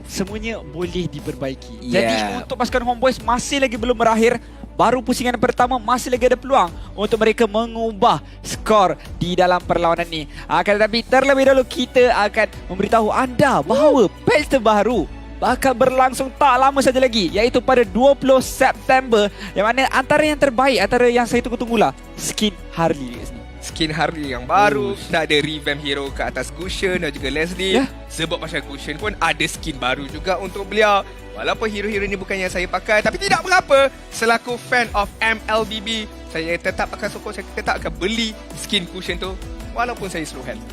Semuanya boleh diperbaiki. Jadi untuk pasukan Homeboys masih lagi belum berakhir. Baru pusingan pertama, masih lagi ada peluang untuk mereka mengubah skor di dalam perlawanan ini. Akan tetapi terlebih dahulu kita akan memberitahu anda bahawa patch terbaru bakal berlangsung tak lama saja lagi, iaitu pada 20 September, yang mana antara yang terbaik, antara yang saya tunggu-tunggulah, skin Harley di sini. Skin Harley yang baru, kita ada revamp hero ke atas Cushion dan juga Leslie. Sebab pasal Cushion pun ada skin baru juga untuk beliau. Walaupun hero-hero ni bukan yang saya pakai, tapi tidak mengapa. Selaku fan of MLBB, saya tetap akan sokong, saya tetap akan beli skin Cushion tu walaupun saya slow health.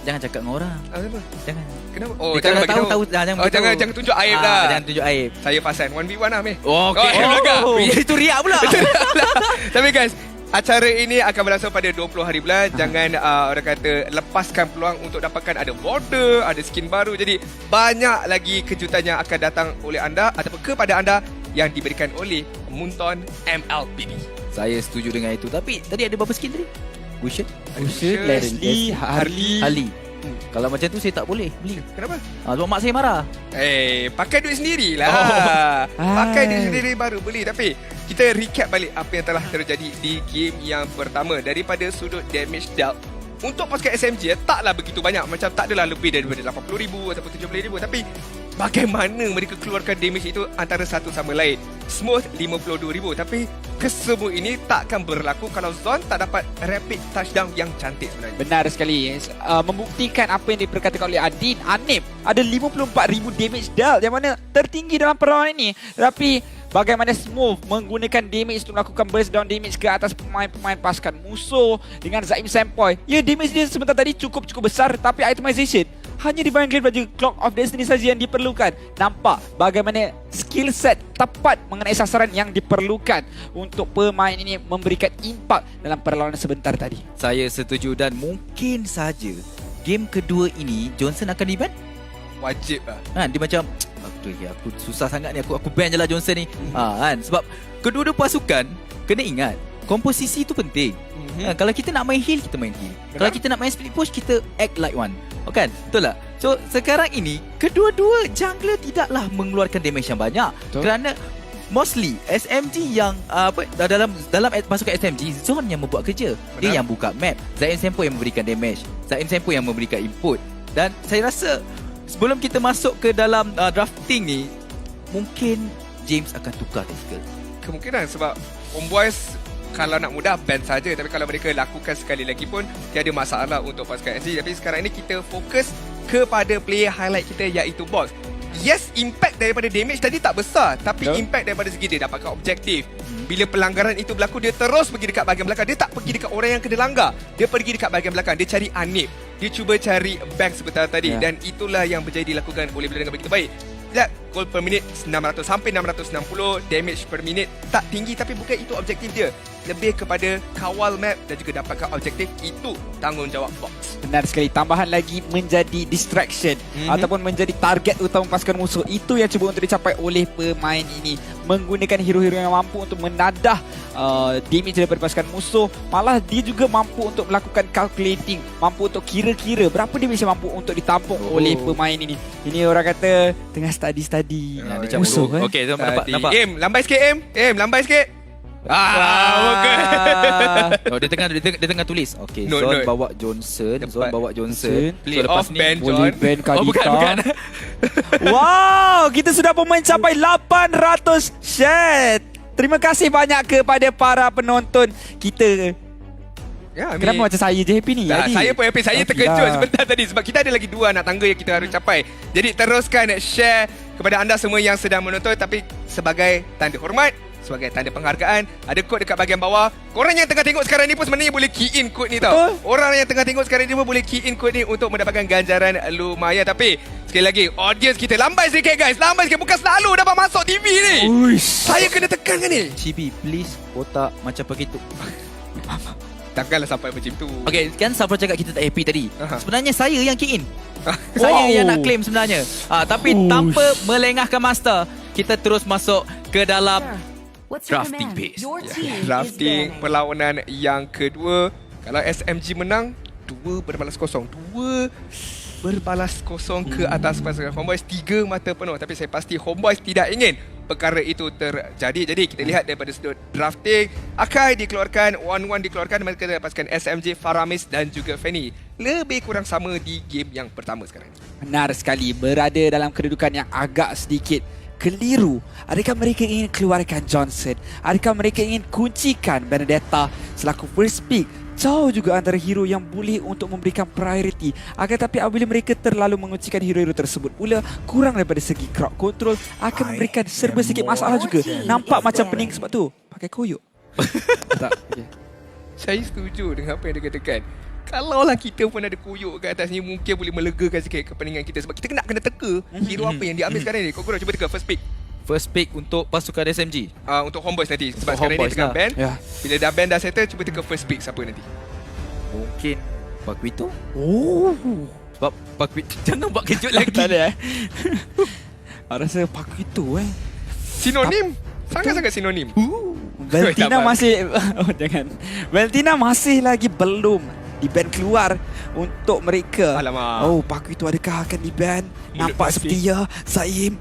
Jangan cakap dengan orang. Apa? Jangan. Kenapa? Oh, dia jangan bagi tahu, jangan tunjuk aib lah. Jangan tunjuk aib. Saya pasan 1v1 lah, meh. Okey. Itu riak pula. Tapi guys, acara ini akan berlangsung pada 20 hari bulan. Jangan orang kata lepaskan peluang untuk dapatkan ada border, ada skin baru. Jadi banyak lagi kejutan yang akan datang oleh anda ataupun kepada anda yang diberikan oleh Moonton MLBB. Saya setuju dengan itu. Tapi tadi ada berapa skin tadi? Cushion, Leslie, Harley. Kalau macam tu saya tak boleh beli. Kenapa? Sebab mak saya marah. Pakai duit sendirilah. Pakai duit sendiri baru beli. Tapi kita recap balik apa yang telah terjadi di game yang pertama. Daripada sudut damage dealt, untuk pasukan SMG taklah begitu banyak. Macam tak adalah lebih daripada 80,000 ataupun 70,000. Tapi bagaimana mereka keluarkan damage itu antara satu sama lain. Smooth 52,000. Tapi kesemua ini takkan berlaku kalau Zon tak dapat rapid touchdown yang cantik sebenarnya. Benar sekali. Membuktikan apa yang diperkatakan oleh Adin, Anip ada 54,000 damage dealt, yang mana tertinggi dalam perlawanan ini. Tapi bagaimana Smooth menggunakan damage untuk melakukan burst down damage ke atas pemain-pemain pasukan musuh dengan Zaim Sempoy. Ya, damage dia sebentar tadi cukup besar, tapi itemization hanya Divine Glaive baju Clock of Destiny saja yang diperlukan. Nampak bagaimana skill set tepat mengenai sasaran yang diperlukan untuk pemain ini memberikan impak dalam perlawanan sebentar tadi. Saya setuju, dan mungkin saja game kedua ini Johnson akan di-ban. Wajib lah. Dia macam aku susah sangat ni, aku ban je lah Johnson ni. Kan, sebab kedua-dua pasukan kena ingat komposisi tu penting. Kalau kita nak main heal, kita main heal. Kalau kita nak main split push, kita act like one. Kan? Betul tak? So sekarang ini kedua-dua jungler tidaklah mengeluarkan damage yang banyak. Betul. Kerana mostly SMG yang dalam pasukan SMG, Zone yang membuat kerja. Dia yang buka map, Zain Sempo yang memberikan damage, Zain Sempo yang memberikan input. Dan saya rasa sebelum kita masuk ke dalam drafting ni, mungkin James akan tukar tactical. Kemungkinan sebab Homeboys kalau nak mudah ban saja, tapi kalau mereka lakukan sekali lagi pun tiada masalah untuk pasukan SC. Tapi sekarang ini kita fokus kepada player highlight kita, iaitu Box. Yes, impact daripada damage tadi tak besar, tapi impact daripada segi dia dapatkan objektif. Bila pelanggaran itu berlaku, dia terus pergi dekat bahagian belakang. Dia tak pergi dekat orang yang kena langgar, dia pergi dekat bahagian belakang. Dia cari Anip, dia cuba cari Bank sebentar tadi. Dan itulah yang berjaya dilakukan oleh beliau dengan begitu baik. lihat gol per minit 600 sampai 660, damage per minit tak tinggi, tapi bukan itu objektif dia. Lebih kepada kawal map dan juga dapatkan objektif, itu tanggungjawab Fox. Benar sekali. Tambahan lagi menjadi distraction ataupun menjadi target utama pasukan musuh. Itu yang cuba untuk dicapai oleh pemain ini. Menggunakan hero-hero yang mampu untuk menadah damage daripada pasukan musuh. Malah dia juga mampu untuk melakukan calculating, mampu untuk kira-kira berapa damage yang mampu untuk ditampung oleh pemain ini. Ini orang kata tengah study-study Dia musuh. campur. Okey, nampak. Aim, lambai sikit Aim, lambai sikit. Oh, dia tengah tulis. Okey, No, Zon no. bawa Johnson, Tempat. Zon bawa Johnson. Play lepas off ni ban Boleh John. ban Kadita. Oh, bukan. Wow, kita sudah pun mencapai 800 share. Terima kasih banyak kepada para penonton kita. Ya, Kenapa macam saya je happy ni? Tak, Adi? saya pun happy. Saya Oh, terkejut tidak. sebentar tadi sebab kita ada lagi 2 anak tangga yang kita harus capai. Jadi teruskan share kepada anda semua yang sedang menonton, tapi sebagai tanda hormat, sebagai tanda penghargaan, ada kod dekat bahagian bawah. Korang yang tengah tengok sekarang ni pun sebenarnya boleh key in kod ni tau. Betul. Orang yang tengah tengok sekarang ni pun boleh key in kod ni untuk mendapatkan ganjaran lumayan. Tapi sekali lagi, audience kita lambai sikit guys. Lambai sikit, bukan selalu dapat masuk TV ni. Uish. Saya kena tekan kan ni? Chibi, please otak macam begitu. Takkanlah sampai macam tu. Okey, kan Safra cakap kita tak happy tadi. Aha. Sebenarnya saya yang key in. Saya yang nak claim sebenarnya. Tapi tanpa melengahkan master, kita terus masuk ke dalam What's your drafting command? phase. Your team Drafting is perlawanan yang kedua. Kalau SMG menang, 2 berbalas kosong. 2 berbalas kosong ke atas pasukan Homeboys. 3 mata penuh. Tapi saya pasti Homeboys tidak ingin perkara itu terjadi. Jadi kita lihat daripada sudut drafting, Akai dikeluarkan, 1-1 dikeluarkan, mereka dapatkan SMG, Faramis dan juga Fanny. Lebih kurang sama di game yang pertama sekarang. Benar sekali, berada dalam kedudukan yang agak sedikit keliru. Adakah mereka ingin keluarkan Johnson? Adakah mereka ingin kuncikan Benedetta selaku first pick? Jauh juga antara hero yang boleh untuk memberikan priority. Akan tapi apabila mereka terlalu menguncikan hero-hero tersebut pula, kurang daripada segi crowd control, akan memberikan serba sikit masalah juga. Nampak macam pening sebab tu pakai koyok. Tak. Okay. Saya setuju dengan apa yang dia katakan. Kalaulah kita pun ada koyok kat atas ni, mungkin boleh melegakan sikit kepeningan kita. Sebab kita kena teka hero apa yang diambil sekarang ni. Kau korang cuba teka first pick. first pick untuk pasukan SMG. Untuk Homeboys nanti. Sebab Untuk sekarang ni Homeboys tengah lah. ban. Ya. Bila dah ban dah settle, cuba teka first pick siapa nanti. Mungkin Pakuito. Oh. Sebab Pakuito jangan buat kejut lagi. Tak ada rasa Pakuito Sinonim. Sangat-sangat sinonim. Valentina Tak masih jangan. Valentina masih lagi belum di-ban keluar untuk mereka. Alamak. Oh, Pakuito adakah akan di-ban? Nampak masih. seperti ya. Zaim.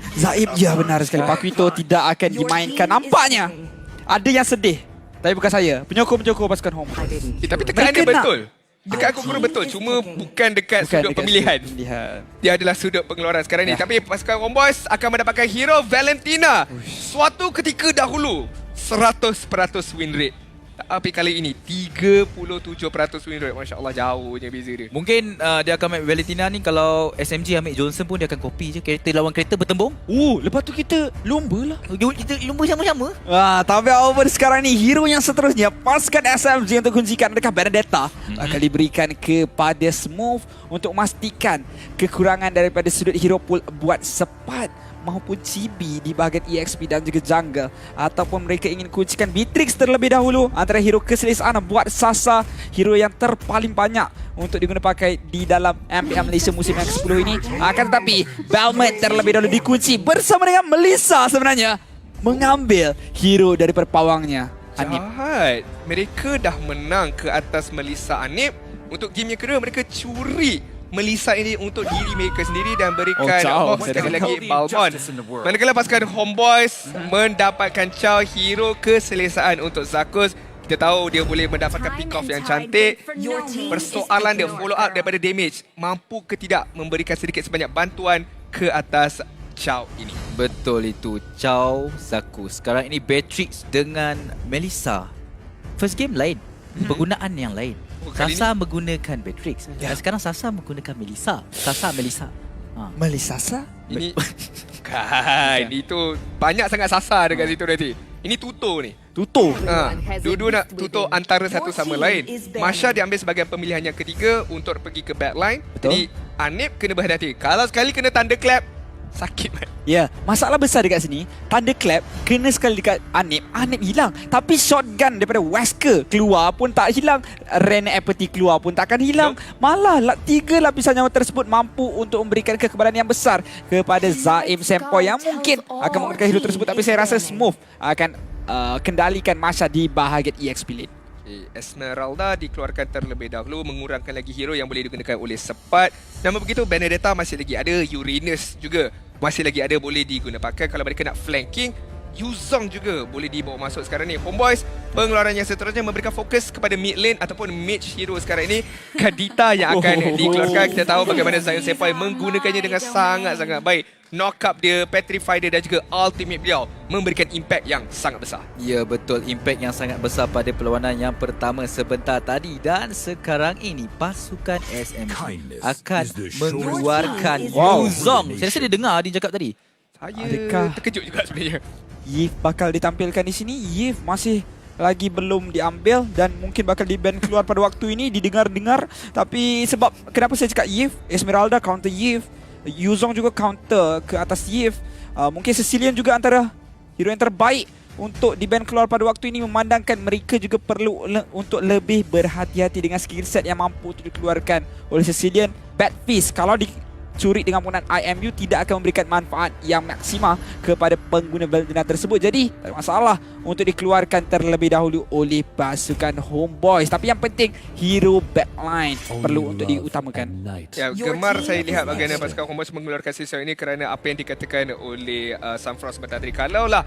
Ya, benar sekali. Pakuito tidak akan dimainkan. Nampaknya ada yang sedih. Tapi bukan saya. Penyokong-penyokong pasukan home. Tapi tekan dia Mereka nak- betul. Dekat aku kurang betul. Cuma bukan dekat sudut pemilihan. Dia adalah sudut pengeluaran sekarang ni. Ya. Tapi pasukan Homeboys akan mendapatkan hero Valentina. Suatu ketika dahulu 100% win rate. Tapi kali ini 37% win rate. Masya Allah, jauhnya beza dia. Mungkin dia akan main Valentina ni. Kalau SMG ambil Johnson pun dia akan copy je. Kereta lawan kereta bertembung. Lepas tu kita lomba lah. Kita lumba sama-sama. Tapi over sekarang ni, hero yang seterusnya pasukan SMG untuk kuncikan adakah Benedetta akan diberikan kepada Smooth untuk memastikan kekurangan daripada sudut hero pool buat Sepat maupun Chibi di bahagian EXP dan juga jungle, ataupun mereka ingin kuncikan Beatrix terlebih dahulu antara hero keselesaan buat Sasa, hero yang terpaling banyak untuk diguna pakai di dalam MPL Malaysia musim yang ke-10 ini. Akan tetapi Belmet terlebih dahulu dikunci bersama dengan Melissa sebenarnya mengambil hero daripada pawangnya. Anip. Jahat. Mereka dah menang ke atas Melissa Anip. Untuk game yang kedua, mereka curi Melissa ini untuk diri mereka sendiri dan berikan Chow. sekali lagi Balmon. Manakala pasukan Homeboys mendapatkan Chow, hero keselesaan untuk Zakus. Kita tahu dia boleh mendapatkan pick off yang cantik. Persoalan dia follow up daripada damage. Mampu ke tidak memberikan sedikit sebanyak bantuan ke atas Chow ini. Betul itu. Chow, Zakus. Sekarang ini Beatrix dengan Melissa. First game lain. Penggunaan yang lain. Kali Sasa menggunakan Beatrix. Dan sekarang Sasa menggunakan Melissa. Melissa. Melissa Sasa? Ini kan itu banyak sangat sasar dekat situ nanti. Ini tuto ni. Tutup. Dua-dua nak tutup antara satu sama lain. Masha diambil sebagai pemilihan yang ketiga untuk pergi ke backline. Betul. Jadi Anip kena berhati-hati. Kalau sekali kena thunderclap, Sakit man. Ya, masalah besar dekat sini, Thunderclap kena sekali dekat Anip hilang. Tapi shotgun daripada Wesker keluar pun tak hilang. Ren Apathy keluar pun takkan hilang. Malah 3 lapisan nyawa tersebut mampu untuk memberikan kekebalan yang besar kepada Zaim Sempoi yang mungkin akan menggunakan hero tersebut. Tapi saya rasa Smooth akan kendalikan masa di bahagian EXP lane. Esmeralda dikeluarkan terlebih dahulu, mengurangkan lagi hero yang boleh digunakan oleh Sepat. Namun begitu, Benedetta masih lagi ada, Uranus juga masih lagi ada boleh digunakan. Kalau mereka nak flanking, Yuzong juga boleh dibawa masuk sekarang ni. Homeboys, pengeluaran yang seterusnya memberikan fokus kepada mid lane ataupun mage hero sekarang ini. Kadita yang akan dikeluarkan. Kita tahu bagaimana Zion Senpai menggunakannya dengan sangat-sangat baik. Knock up dia, petrify dia dan juga ultimate beliau memberikan impact yang sangat besar. Ya betul, impact yang sangat besar pada perlawanan yang pertama sebentar tadi. Dan sekarang ini pasukan SMG akan mengeluarkan Yuzong. Saya rasa dia dengar dia cakap tadi. Saya terkejut juga sebenarnya. Yif bakal ditampilkan di sini. Yif masih lagi belum diambil dan mungkin bakal di-ban keluar pada waktu ini, didengar-dengar. Tapi sebab kenapa saya cakap Yif, Esmeralda counter Yif, Yuzong juga counter ke atas Yif. Mungkin Sicilian juga antara hero yang terbaik untuk di-ban keluar pada waktu ini, memandangkan mereka juga perlu untuk lebih berhati-hati dengan skill set yang mampu untuk dikeluarkan oleh Sicilian. Bad Fist kalau dicuri dengan penggunaan IMU tidak akan memberikan manfaat yang maksima kepada pengguna Valentina tersebut. Jadi tak ada masalah untuk dikeluarkan terlebih dahulu oleh pasukan Homeboys. Tapi yang penting hero backline perlu untuk diutamakan. Ya, gemar saya lihat bagaimana pasukan Homeboys mengeluarkan Cicero ini kerana apa yang dikatakan oleh Sunfrost sebentar tadi. Kalaulah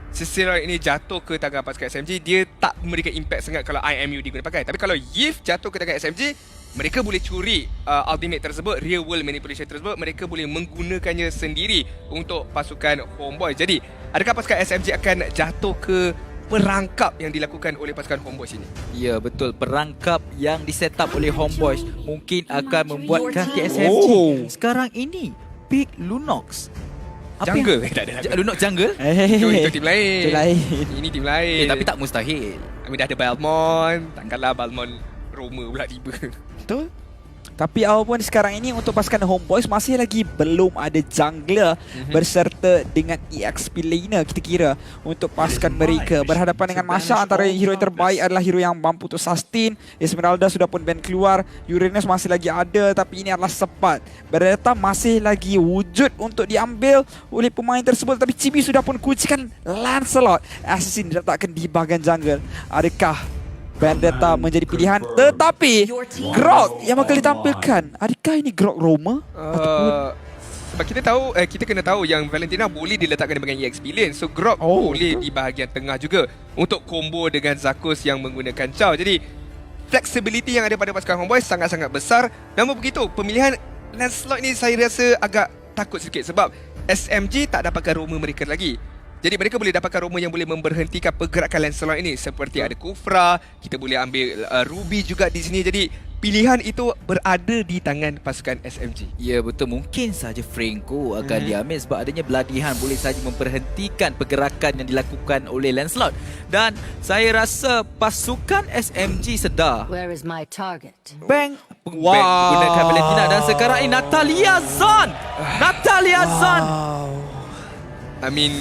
Cicero ini jatuh ke tangan pasukan SMG, dia tak memberikan impact sangat kalau IMU digunakan pakai. Tapi kalau Yif jatuh ke tangan SMG, mereka boleh curi ultimate tersebut, real world manipulation tersebut, mereka boleh menggunakannya sendiri untuk pasukan Homeboys. Jadi, adakah pasukan SMG akan jatuh ke perangkap yang dilakukan oleh pasukan Homeboys ini? Ya betul, perangkap yang diset up oleh Homeboys mungkin akan membuatkan TSMG sekarang ini pick Lunox. Jungle? Tak ada. Lunox jungle? Itu tim lain. Itu lain. Ini tim lain. Tapi tak mustahil. Kami dah ada Balmond. Takkanlah Balmond Roma pula tiba. Betul. Tapi apapun sekarang ini untuk pasukan Homeboys masih lagi belum ada jungler berserta dengan EXP laner kita kira untuk pasukan mereka. Berhadapan dengan Masha, antara hero yang terbaik adalah hero yang mampu untuk sustain. Esmeralda sudah pun ban keluar, Uranus masih lagi ada tapi ini adalah Sepat. Benedetta masih lagi wujud untuk diambil oleh pemain tersebut, tapi Chibi sudah pun kuncikan Lancelot. Assassin diletakkan di bahagian jungle. Adakah Benedetta menjadi pilihan? Tetapi Grog yang bakal ditampilkan, adakah ini Grog Roma? Sebab kita tahu, kita kena tahu yang Valentina boleh diletakkan di bahagian EXP lane. So Grog boleh di bahagian tengah juga untuk combo dengan Zakus yang menggunakan Chow. Jadi flexibility yang ada pada pasukan Homeboys sangat-sangat besar. Namun begitu, pemilihan Lancelot ni saya rasa agak takut sikit sebab SMG tak dapatkan Roma mereka lagi. Jadi mereka boleh dapatkan Roma yang boleh memberhentikan pergerakan Lancelot ini. Seperti ada Kufra, kita boleh ambil Ruby juga di sini. Jadi pilihan itu berada di tangan pasukan SMG. Ya betul, mungkin saja Franco akan diambil sebab adanya Bloodihan boleh saja memberhentikan pergerakan yang dilakukan oleh Lancelot. Dan saya rasa pasukan SMG sedar Where is my target? Bang gunakan Valentina. Dan sekarang ini Natalia Zon. Natalia Zon. I mean,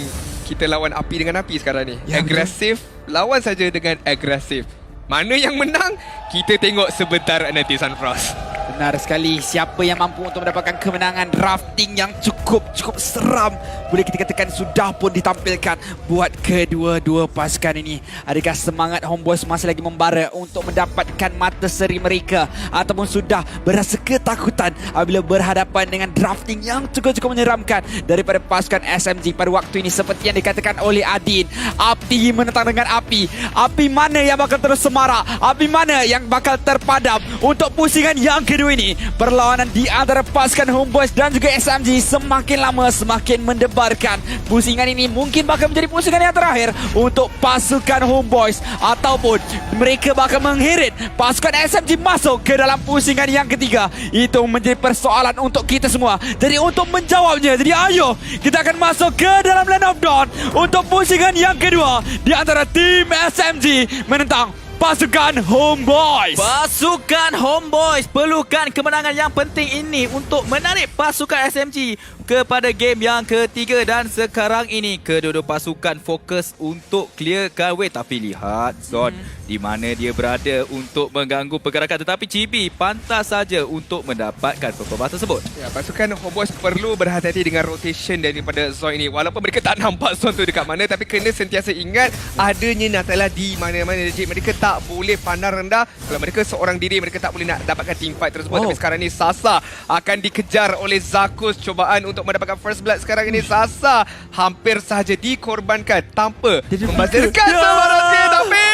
kita lawan api dengan api sekarang ni. Agresif, lawan saja dengan agresif. Mana yang menang, kita tengok sebentar nanti Sunfrost. Benar sekali. Siapa yang mampu untuk mendapatkan kemenangan? Drafting yang cukup seram, boleh kita katakan sudah pun ditampilkan buat kedua-dua pasukan ini. Adakah semangat Homeboys masih lagi membara untuk mendapatkan mata seri mereka, ataupun sudah berasa ketakutan apabila berhadapan dengan drafting yang cukup menyeramkan daripada pasukan SMG pada waktu ini? Seperti yang dikatakan oleh Adin, api menentang dengan api. Api mana yang bakal terus semarak? Api mana yang bakal terpadam untuk pusingan yang kedua ini? Perlawanan di antara pasukan Homeboys dan juga SMG semakin lama semakin mendebarkan. Pusingan ini mungkin bakal menjadi pusingan yang terakhir untuk pasukan Homeboys, ataupun mereka bakal mengheret pasukan SMG masuk ke dalam pusingan yang ketiga. Itu menjadi persoalan untuk kita semua. Jadi untuk menjawabnya, jadi ayo kita akan masuk ke dalam Land of Dawn untuk pusingan yang kedua di antara tim SMG menentang pasukan Homeboys. Pasukan Homeboys perlukan kemenangan yang penting ini untuk menarik pasukan SMG kepada game yang ketiga dan sekarang ini kedua-dua pasukan fokus untuk clearkan way, tapi lihat Zon di mana dia berada untuk mengganggu pergerakan, tetapi Chibi pantas saja untuk mendapatkan perkembangan tersebut. Ya, pasukan Homeboys perlu berhati-hati dengan rotation daripada Zon ini. Walaupun mereka tak nampak Zon tu dekat mana, tapi kena sentiasa ingat adanya Natala di mana-mana. Jadi mereka tak boleh pandang rendah. Kalau mereka seorang diri, mereka tak boleh nak dapatkan teamfight tersebut. Tapi sekarang ni Sasa akan dikejar oleh Zakus. Cobaan untuk mendapatkan first blood sekarang ini. Sasa hampir sahaja dikorbankan tanpa membazirkan sebarasi, tapi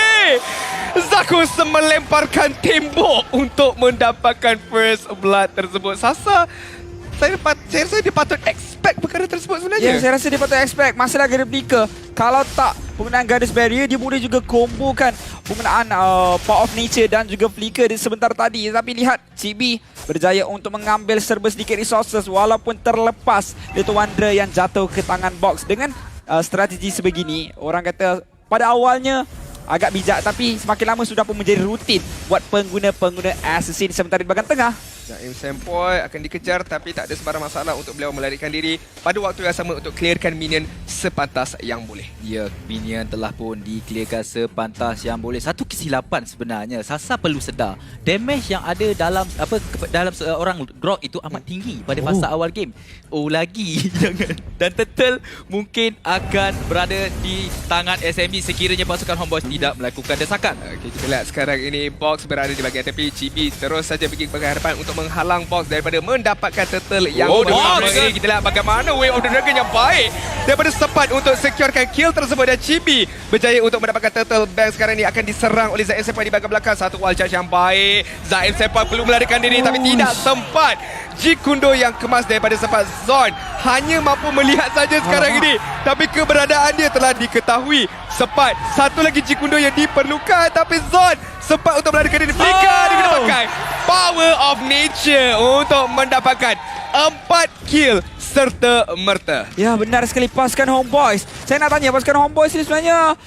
Zakus melemparkan tembok untuk mendapatkan first blood tersebut. Sasa, saya rasa dia patut expect perkara tersebut sebenarnya. Ya, saya rasa dia patut expect. Masalah replika, kalau tak penggunaan Goddess Barrier, dia boleh juga combokan penggunaan Power of Nature dan juga Flicker sebentar tadi. Tapi lihat, Chibi berjaya untuk mengambil serba sedikit resources walaupun terlepas Little Wanderer yang jatuh ke tangan box. Dengan strategi sebegini, orang kata pada awalnya agak bijak, tapi semakin lama sudah pun menjadi rutin buat pengguna-pengguna assassin sementara di bahagian tengah. Zaim Sempoy akan dikejar, tapi tak ada sebarang masalah untuk beliau melarikan diri pada waktu yang sama untuk clearkan minion sepantas yang boleh. Ya, minion telah pun di-clearkan sepantas yang boleh. Satu kesilapan sebenarnya. Sasa perlu sedar, damage yang ada dalam seorang Grok itu amat tinggi pada fasa awal game. Lagi jangan. Dan Turtle mungkin akan berada di tangan SMG sekiranya pasukan Homeboys tidak melakukan desakan. Okey, kita lihat sekarang ini Box berada di bahagian tepi. Chibi terus saja pergi ke hadapan untuk menghalang Box daripada mendapatkan Turtle yang Box ini. Kita lihat bagaimana Way of the Dragon yang baik daripada Sepat untuk securekan kill tersebut, dan Chibi berjaya untuk mendapatkan Turtle. Bank sekarang ini akan diserang oleh Zaim Sempoy di bahagian belakang. Satu wall charge yang baik. Zaim Sempoy perlu melarikan diri tapi tidak sempat. Jikundo yang kemas daripada Sepat. Zon hanya mampu melihat saja sekarang ini, tapi keberadaan dia telah diketahui Sepat. Satu lagi Jikundo yang diperlukan, tapi Zon sempat untuk melarikan diri. Flicker didapatkan Power of Nature untuk mendapatkan 4 kill serta merta. Ya, benar sekali pasukan Homeboys. Saya nak tanya, pasukan Homeboys ni sebenarnya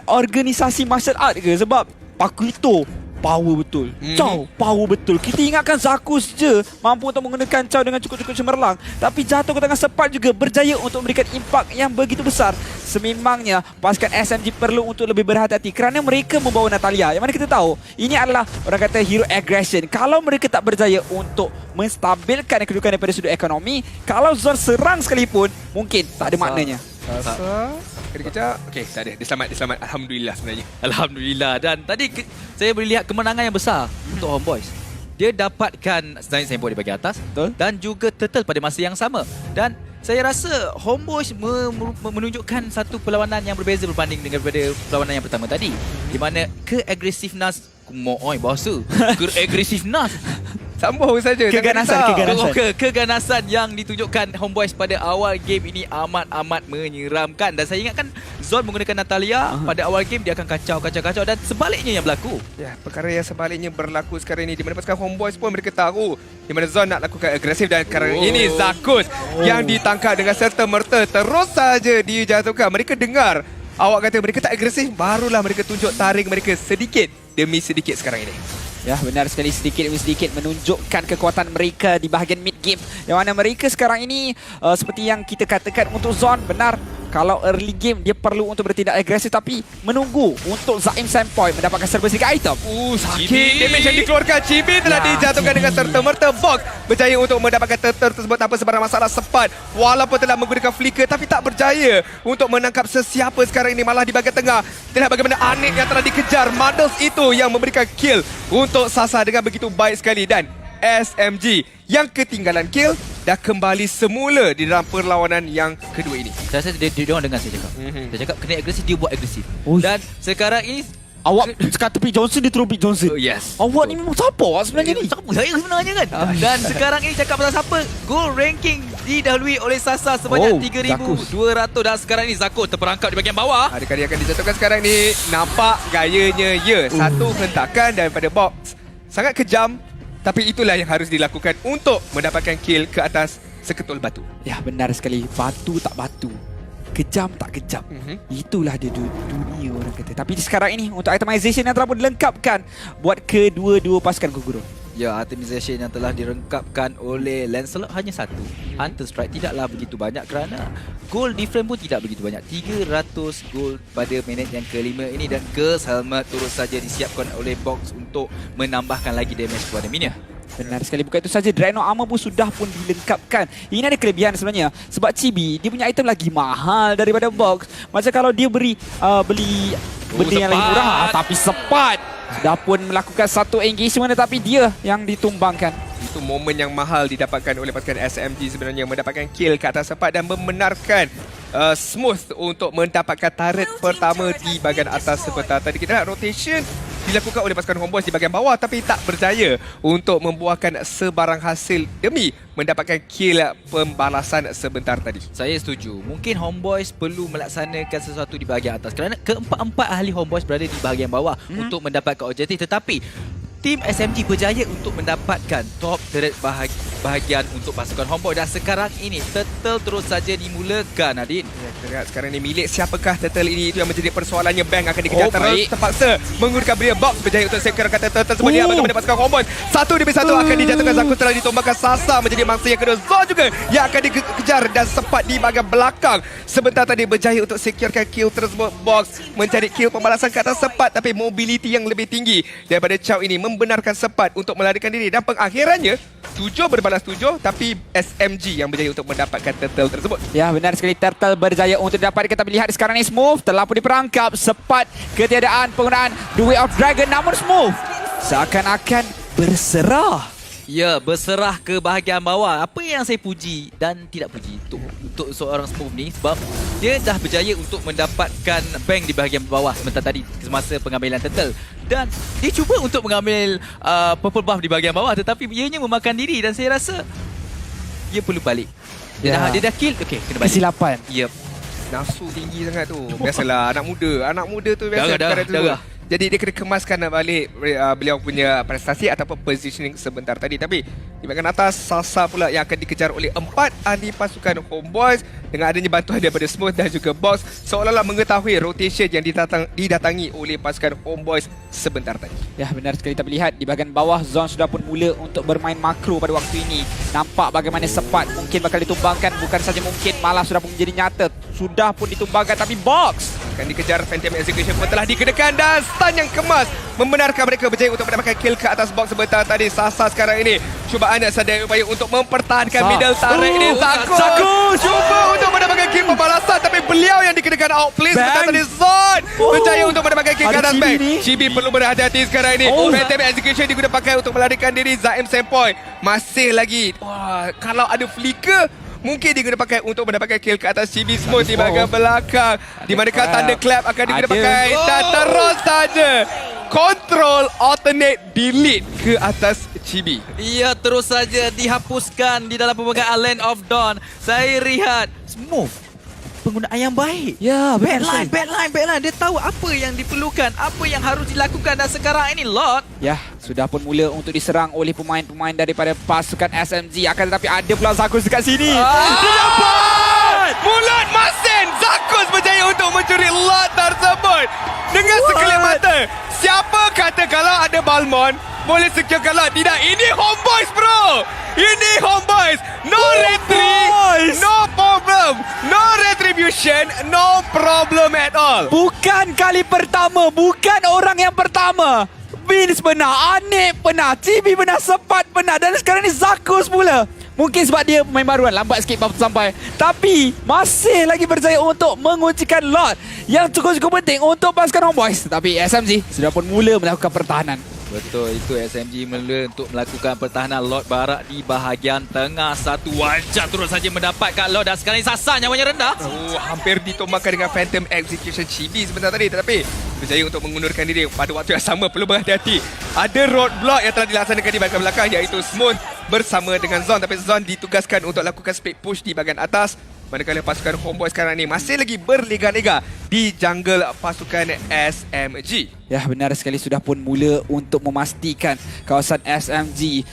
organisasi martial art ke? Sebab Pakuito power betul. Chow power betul. Kita ingatkan Zakus je mampu untuk menggunakan Chow dengan cukup-cukup cemerlang, tapi jatuh ke tangan Sepat juga berjaya untuk memberikan impak yang begitu besar. Sememangnya pasukan SMG perlu untuk lebih berhati-hati kerana mereka membawa Natalia, yang mana kita tahu ini adalah orang kata hero aggression. Kalau mereka tak berjaya untuk menstabilkan kedudukan daripada sudut ekonomi, kalau Zon serang sekalipun mungkin tak ada maknanya. Sasa dikejar. Okey, tak ada. Dia selamat. Alhamdulillah sebenarnya. Alhamdulillah. Dan tadi saya boleh lihat kemenangan yang besar untuk Homeboys. Dia dapatkan Zaim Sempoy di bahagian atas. Betul. Dan juga Turtle pada masa yang sama. Dan saya rasa Homeboys menunjukkan satu perlawanan yang berbeza berbanding dengan daripada perlawanan yang pertama tadi, di mana keagresifness keagresifness Sambung saja. Keganasan yang ditunjukkan Homeboys pada awal game ini amat menyeramkan. Dan saya ingatkan Zon menggunakan Natalia pada awal game, dia akan kacau dan sebaliknya yang berlaku. Ya, perkara yang sebaliknya berlaku sekarang ini, di mana pasukan Homeboys pun mereka tahu di mana Zon nak lakukan agresif, dan sekarang ini Zakus yang ditangkap dengan serta merta terus saja dijatuhkan. Mereka dengar awak kata mereka tak agresif, barulah mereka tunjuk taring mereka sedikit demi sedikit sekarang ini. Ya, benar sekali, sedikit demi sedikit menunjukkan kekuatan mereka di bahagian mid game, yang mana mereka sekarang ini seperti yang kita katakan untuk Zon, benar. Kalau early game dia perlu untuk bertindak agresif, tapi menunggu untuk Zaim Sempoy mendapatkan serba sedikit item. Sakit damage yang dikeluarkan. Chibi telah dijatuhkan dengan serta-merta. Box berjaya untuk mendapatkan Turtle tersebut tanpa sebarang masalah. Sepat walaupun telah menggunakan flicker, tapi tak berjaya untuk menangkap sesiapa sekarang ini. Malah di bahagian tengah, lihat bagaimana Anik yang telah dikejar. Mandals itu yang memberikan kill untuk Sasa dengan begitu baik sekali, dan SMG yang ketinggalan kill dah kembali semula di dalam perlawanan yang kedua ini. Saya rasa dia orang dengar saya cakap. Saya cakap kena agresif, dia buat agresif. Dan sekarang ini Awak kata Pick Johnson, dia terus Pick Johnson. Yes. Awak ni memang siapa awak sebenarnya ni? Siapa saya sebenarnya kan? Dan sekarang ini cakap pasal siapa? Gold ranking didahului oleh Sasa sebanyak 3,200. Dan sekarang ini Zakus terperangkap di bahagian bawah. Adik-adik akan dijatuhkan sekarang ni. Nampak gayanya satu hentakan daripada Box. Sangat kejam, tapi itulah yang harus dilakukan untuk mendapatkan kill ke atas seketul batu. Ya, benar sekali. Batu tak batu, kejam tak kejam. Itulah dia dunia orang kata. Tapi sekarang ini untuk itemization yang telah pun dilengkapkan buat kedua-dua pasukan Kogoro. Ya, itemization yang telah direngkapkan oleh Lancelot hanya satu. Hunter Strike tidaklah begitu banyak kerana gold difference pun tidak begitu banyak. 300 gold pada minit yang kelima ini dan Girls Helmet terus saja disiapkan oleh Box untuk menambahkan lagi damage kepada Minia. Benar sekali, bukan itu saja, Dreadnought Armor pun sudah pun dilengkapkan. Ini ada kelebihan sebenarnya sebab Chibi dia punya item lagi mahal daripada Box. Macam kalau dia beli benda yang lagi murah, tapi Sepat dah pun melakukan satu engagement tetapi dia yang ditumbangkan. Itu momen yang mahal didapatkan oleh pasukan SMG sebenarnya, mendapatkan kill ke atas Sepat dan membenarkan Smooth untuk mendapatkan turret pertama di bahagian atas. Sebentar tadi kita lihat rotation dilakukan oleh pasukan Homeboys di bahagian bawah tapi tak berjaya untuk membuahkan sebarang hasil demi mendapatkan kill pembalasan sebentar tadi. Saya setuju. Mungkin Homeboys perlu melaksanakan sesuatu di bahagian atas kerana keempat-empat ahli Homeboys berada di bahagian bawah untuk mendapatkan objektif, tetapi tim SMG berjaya untuk mendapatkan top turret bahagian untuk pasukan Homeboy dan sekarang ini turtle terus saja dimulakan, Nadine. Ya, kita lihat sekarang ini milik siapakah turtle ini, itu yang menjadi persoalannya. Bank akan dikejar terus, terpaksa menggunakan Bria Box berjaya untuk sekurkan turtle sebab dia bagaimana pasukan Homeboy. 1 demi 1 akan dijatuhkan. Zaku telah ditumbangkan. Sasa menjadi mangsa yang kedua. Zon juga yang akan dikejar dan Sepat di bahagian belakang. Sebentar tadi berjaya untuk sekurkan kill tersebut. Box mencari kill pembalasan ke atas Sepat tapi mobility yang lebih tinggi daripada Chow ini membenarkan Sepat untuk melarikan diri dan pengakhirannya 7 berbalas 7 tapi SMG yang berjaya untuk mendapatkan turtle tersebut. Ya, benar sekali, turtle berjaya untuk dapat. Kita lihat sekarang ni Smooth telah pun diperangkap. Sepat ketiadaan penggunaan The Way of Dragon, namun Smooth seakan-akan berserah. Ya, berserah ke bahagian bawah. Apa yang saya puji dan tidak puji untuk seorang Smooth ni sebab dia dah berjaya untuk mendapatkan bank di bahagian bawah sebentar tadi semasa pengambilan turtle. Dan dia cuba untuk mengambil purple buff di bahagian bawah tetapi ianya memakan diri dan saya rasa dia perlu balik. Dia dah kill. Okey, kena balik. Kesilapan. Yep. Nafsu tinggi sangat tu. Biasalah anak muda tu biasa darah. Jadi dia kena kemaskan balik beliau punya prestasi ataupun positioning sebentar tadi. Tapi di bahagian atas Sasa pula yang akan dikejar oleh 4 ahli pasukan Homeboys dengan adanya bantuan daripada Smooth dan juga Box, seolah-olah mengetahui rotation yang didatangi oleh pasukan Homeboys sebentar tadi. Ya, benar sekali, kita lihat di bahagian bawah Zon sudah pun mula untuk bermain makro pada waktu ini. Nampak bagaimana Sepat mungkin bakal ditumbangkan, bukan saja mungkin malah sudah pun menjadi nyata. Sudah pun ditumbangkan tapi Box akan dikejar. Phantom Execution pun telah dikenakan dan stun yang kemas membenarkan mereka berjaya untuk mendapatkan kill ke atas Box sebentar tadi. Sasa sekarang ini cubaan sedaya upaya untuk mempertahankan middle turret ini. Zaku cuba untuk mendapatkan kill pembalasan tapi beliau yang dikenakan outplay sebentar tadi. Zon berjaya untuk mendapatkan kill ke atas Bank. Chibi perlu berhati-hati sekarang ini. Phantom Execution digunakan pakai untuk melarikan diri. Zaim Senpoi masih lagi. Wah, kalau ada flicker mungkin dia guna pakai untuk mendapatkan kill ke atas Chibi Smooth di bahagian belakang. Di manakah Thunderclap akan digunakan pakai dan terus saja control alternate delete ke atas Chibi. Ia terus saja dihapuskan di dalam pembukaan Land of Dawn. Saya lihat Smooth penggunaan yang baik. Ya, backline. Dia tahu apa yang diperlukan, apa yang harus dilakukan dan sekarang ini Lord. Ya, sudah pun mula untuk diserang oleh pemain-pemain daripada pasukan SMG. Akan tetapi ada pula Zakus dekat sini. Dia dapat! Mulut Masin! Zakus berjaya untuk mencuri lot tersebut. Dengan sekelip mata. Siapa kata kalau ada Balmond boleh secure lot? Tidak, ini Homeboys bro! Ini Homeboys! No retreat! No problem! No retribution! No problem at all! Bukan kali pertama, bukan orang yang pertama. Vince pernah, Anik pernah, Chibi pernah, Sepat pernah dan sekarang ni Zakus pula. Mungkin sebab dia pemain baruan, lambat sikit baru sampai. Tapi masih lagi berjaya untuk menguncikan lot yang cukup-cukup penting untuk pasukan Homeboys. Tapi SMG sudah pun mula melakukan pertahanan. Betul, itu SMG mula untuk melakukan pertahanan Lord Barak di bahagian tengah. Satu wajah terus saja mendapatkan Lord dan sekarang ini Sasa nyawanya rendah. Hampir ditumbangkan dengan Phantom Execution Chibi sebentar tadi tetapi berjaya untuk mengundurkan diri. Pada waktu yang sama perlu berhati-hati. Ada roadblock yang telah dilaksanakan di bahagian belakang iaitu Smooth bersama dengan Zon, tapi Zon ditugaskan untuk lakukan speed push di bahagian atas. Manakala pasukan Homeboys sekarang ni masih lagi berlega-lega di jungle pasukan SMG. Ya, benar sekali, sudah pun mula untuk memastikan kawasan SMG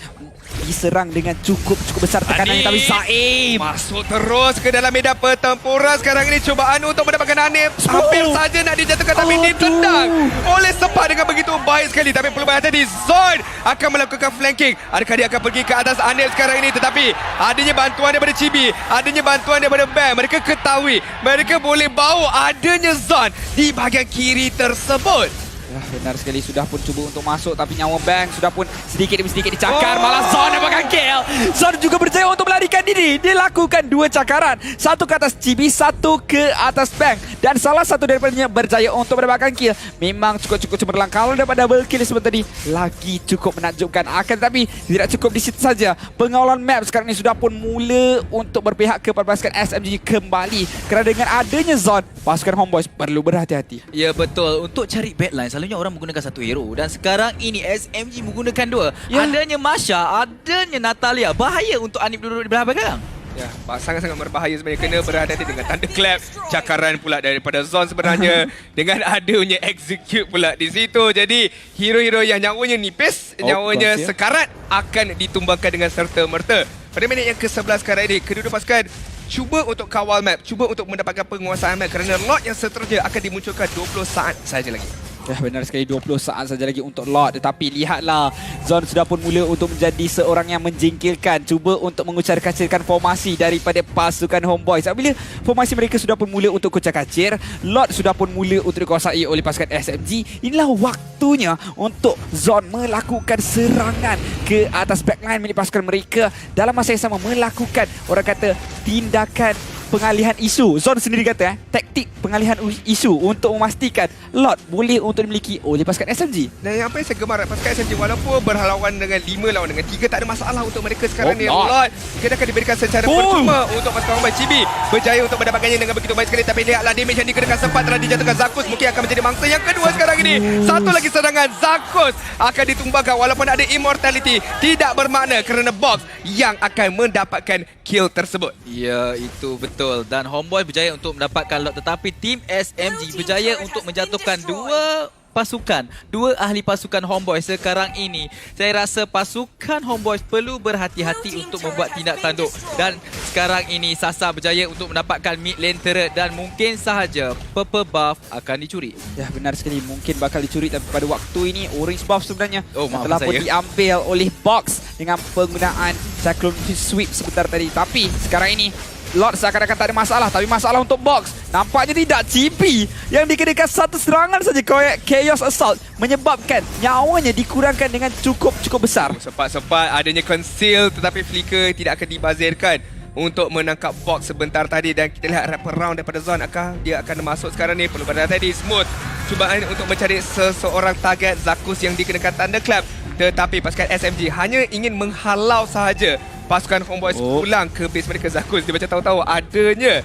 diserang dengan cukup besar tekanan. Tapi Zaim masuk terus ke dalam medan pertempuran. Sekarang ini cubaan untuk mendapatkan Hanif hampir saja nak dijatuhkan tapi ditendang oleh Sepat. nampak dengan begitu baik sekali. Tapi perlu berhati-hati, Zon akan melakukan flanking. Adakah dia akan pergi ke atas Anil sekarang ini? Tetapi adanya bantuan daripada Chibi, adanya bantuan daripada Bang. Mereka ketahui, mereka boleh bau adanya Zon di bahagian kiri tersebut. Ya, benar sekali, sudah pun cuba untuk masuk tapi nyawa Bang sudah pun sedikit demi sedikit dicakar. Malah Zon dapatkan kill. Zon juga berjaya untuk melarikan diri. Dia lakukan 2 cakaran, satu ke atas Chibi, satu ke atas Bang, dan salah satu daripadanya berjaya untuk mendapatkan kill. Memang cukup cemerlang. Kalau dapat double kill seperti tadi, lagi cukup menakjubkan. Akan tetapi tidak cukup di situ saja. Pengawalan map sekarang ini sudah pun mula untuk berpihak kepada pasukan SMG kembali. Kerana dengan adanya Zon, pasukan Homeboys perlu berhati-hati. Ya betul, untuk cari backline selalunya orang menggunakan satu hero, dan sekarang ini SMG menggunakan 2. Ya. Adanya Masha, adanya Natalia. Bahaya untuk Anip duduk di belah belakang. Ya, sangat-sangat berbahaya sebenarnya. Kena berhati-hati dengan thunderclap. Cakaran pula daripada Zon sebenarnya. Dengan adanya execute pula di situ. Jadi hero-hero yang nyawanya nipis, nyawanya sekarat akan ditumbangkan dengan serta-merta. Pada minit yang ke-11 sekarang ini, kedua-dua pasukan cuba untuk kawal map, cuba untuk mendapatkan penguasaan map kerana lot yang seterusnya akan dimunculkan 20 saat saja lagi. Ya, benar sekali, 20 saat saja lagi untuk Lord. Tetapi lihatlah, Zon sudah pun mula untuk menjadi seorang yang menjengkelkan. Cuba untuk mengucar-kacirkan formasi daripada pasukan Homeboys. Apabila formasi mereka sudah pun mula untuk kucar-kacir, Lord sudah pun mula untuk dikuasai oleh pasukan SMG. Inilah waktunya untuk Zon melakukan serangan ke atas backline milik pasukan mereka. Dalam masa yang sama melakukan, orang kata, tindakan pengalihan isu. Zon sendiri kata taktik pengalihan isu untuk memastikan lot boleh untuk dimiliki oleh pasukan SMG. Dan apa yang saya gemar pasukan SMG, walaupun berlawan dengan 5 lawan dengan 3, tak ada masalah untuk mereka sekarang ni. Lot kita akan diberikan secara percuma untuk pasukan Homeboys. Chibi berjaya untuk mendapatkannya dengan begitu baik sekali. Tapi lihatlah damage yang dikenakan, sempat telah dijatuhkan. Zakus mungkin akan menjadi mangsa yang kedua sekarang ini. Satu lagi serangan Zakus akan ditumbangkan walaupun ada immortality. Tidak bermakna kerana box yang akan mendapatkan kill tersebut. Ya, itu betul. Dan Homeboy berjaya untuk mendapatkan lot, tetapi tim SMG berjaya untuk menjatuhkan 2 pasukan, 2 ahli pasukan Homeboys sekarang ini. Saya rasa pasukan Homeboys perlu berhati-hati untuk membuat tindak tanduk. Dan sekarang ini Sasa berjaya untuk mendapatkan mid lane turret dan mungkin sahaja purple buff akan dicuri. Ya, benar sekali, mungkin bakal dicuri. Tapi pada waktu ini orange buff sebenarnya telah pun saya diambil oleh Box dengan penggunaan Cyclone Sweep sebentar tadi. Tapi sekarang ini Lord seakan-akan tak ada masalah. Tapi masalah untuk Box, nampaknya tidak. Chibi yang dikenakan satu serangan saja Chaos Assault menyebabkan nyawanya dikurangkan dengan cukup besar. Sempat-sempat adanya conceal, tetapi Flicker tidak akan dibazirkan untuk menangkap Box sebentar tadi. Dan kita lihat wrap around daripada Zon. Dia akan masuk sekarang ni. Perlu berhati-hati. Smooth cubaan untuk mencari seseorang target Zakus yang dikenakan Thunderclap. Tetapi pasukan SMG hanya ingin menghalau sahaja pasukan Homeboys pulang ke base mereka. Zakus dia macam tahu-tahu adanya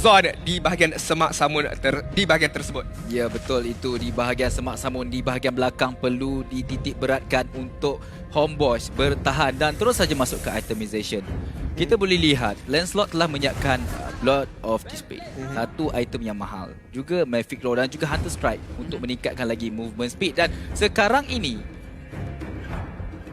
Zon di bahagian semak samun di bahagian tersebut. Ya betul, itu di bahagian semak samun, di bahagian belakang perlu dititik beratkan untuk Homeboys bertahan dan terus saja masuk ke itemization. Kita boleh lihat Lancelot telah menyiapkan Blood of Despair, satu item yang mahal. Juga Malefic Law dan juga Hunter Strike untuk meningkatkan lagi movement speed. Dan sekarang ini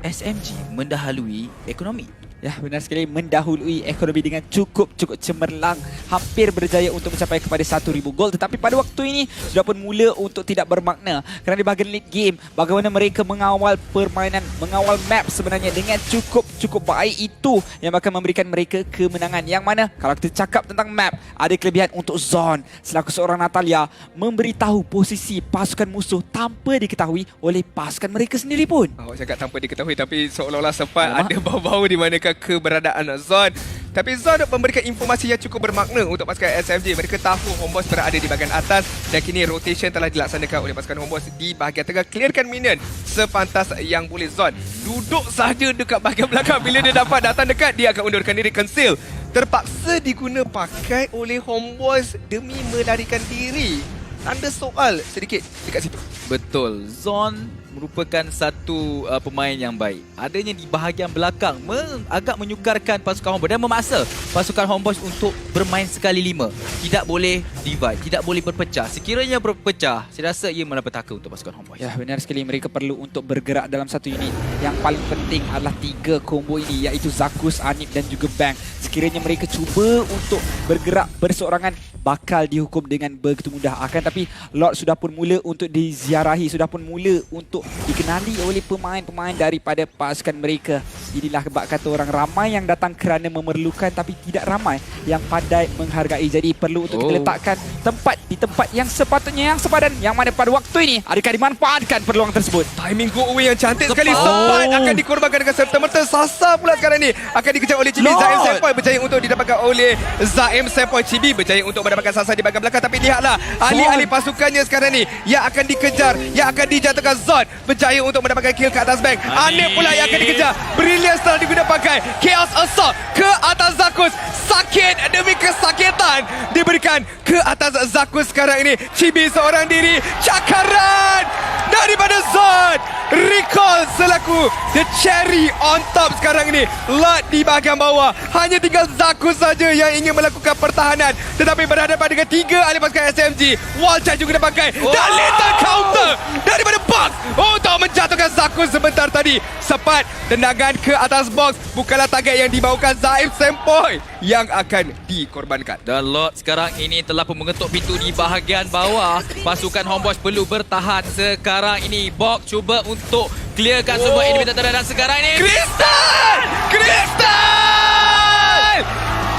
SMG mendahului ekonomi. Ya, benar sekali, mendahului ekonomi dengan cukup cemerlang, hampir berjaya untuk mencapai kepada 1,000 gol. Tetapi pada waktu ini sudah pun mula untuk tidak bermakna kerana di bahagian late game bagaimana mereka mengawal permainan, mengawal map sebenarnya dengan cukup baik, itu yang akan memberikan mereka kemenangan. Yang mana kalau kita cakap tentang map, ada kelebihan untuk Zon selaku seorang Natalia memberitahu posisi pasukan musuh tanpa diketahui oleh pasukan mereka sendiri pun. Awak cakap tanpa diketahui, tapi seolah-olah sempat ada bau-bau di mana keberadaan Zon. Tapi Zon memberikan informasi yang cukup bermakna untuk pasukan SMG. Mereka tahu Homeboys berada di bahagian atas dan kini rotation telah dilaksanakan oleh pasukan Homeboys di bahagian tengah. Clearkan minion sepantas yang boleh. Zon duduk sahaja dekat bahagian belakang. Bila dia dapat datang dekat, dia akan undurkan diri. Conceal terpaksa diguna pakai oleh Homeboys demi melarikan diri. Tanda soal sedikit dekat situ. Betul, Zon merupakan satu pemain yang baik. Adanya di bahagian belakang agak menyukarkan pasukan Homeboys dan memaksa pasukan Homeboys untuk bermain sekali 5. Tidak boleh divide, tidak boleh berpecah. Sekiranya berpecah, saya rasa ia malapetaka untuk pasukan Homeboys. Ya, benar sekali, mereka perlu untuk bergerak dalam satu unit. Yang paling penting adalah 3 combo ini, iaitu Zakus, Anip dan juga Bang. Sekiranya mereka cuba untuk bergerak berseorangan bakal dihukum dengan begitu mudah. Akan tapi Lord sudah pun mula untuk diziarahi, sudah pun mula untuk dikenali oleh pemain-pemain daripada pasukan mereka. Inilah bab kata orang, ramai yang datang kerana memerlukan tapi tidak ramai yang pandai menghargai. Jadi perlu untuk kita letakkan tempat di tempat yang sepatutnya, yang sepadan, yang mana pada waktu ini adakah dimanfaatkan peluang tersebut. Timing go away yang cantik sekali, sempat akan dikorbankan dengan serta-merta. Sasa pula sekarang ni akan dikejar oleh Chibi. Zaim Sempoi berjaya untuk didapatkan oleh Zaim Sempoi. Chibi berjaya untuk mendapatkan Sasa di bahagian belakang, tapi lihatlah ahli-ahli pasukannya sekarang ni yang akan dikejar, yang akan dijatuhkan. Zon berjaya untuk mendapatkan kill ke atas bank. Anip pula yang akan dikejar. Brilliant setelah digunakan pakai Chaos Assault ke atas Zakus. Sakit demi kesakitan diberikan ke atas Zakus sekarang ini. Chibi seorang diri, cakaran daripada Zon. Recall selaku the cherry on top sekarang ini. Lot di bahagian bawah. Hanya tinggal Zakus saja yang ingin melakukan pertahanan, tetapi berhadapan dengan 3 ahli pasukan SMG. Wall charge juga dipakai dan lethal counter daripada Box untuk menjatuhkan Zakus sebentar tadi. Sempat tendangan ke atas box, bukanlah target yang dibawakan Zaim Sempoi yang akan dikorbankan. Dan Lord sekarang ini telah pun mengetuk pintu di bahagian bawah. Pasukan Homeboys perlu bertahan sekarang ini. Box cuba untuk clearkan semua inhibitor dan sekarang ini Kristal! Kristal!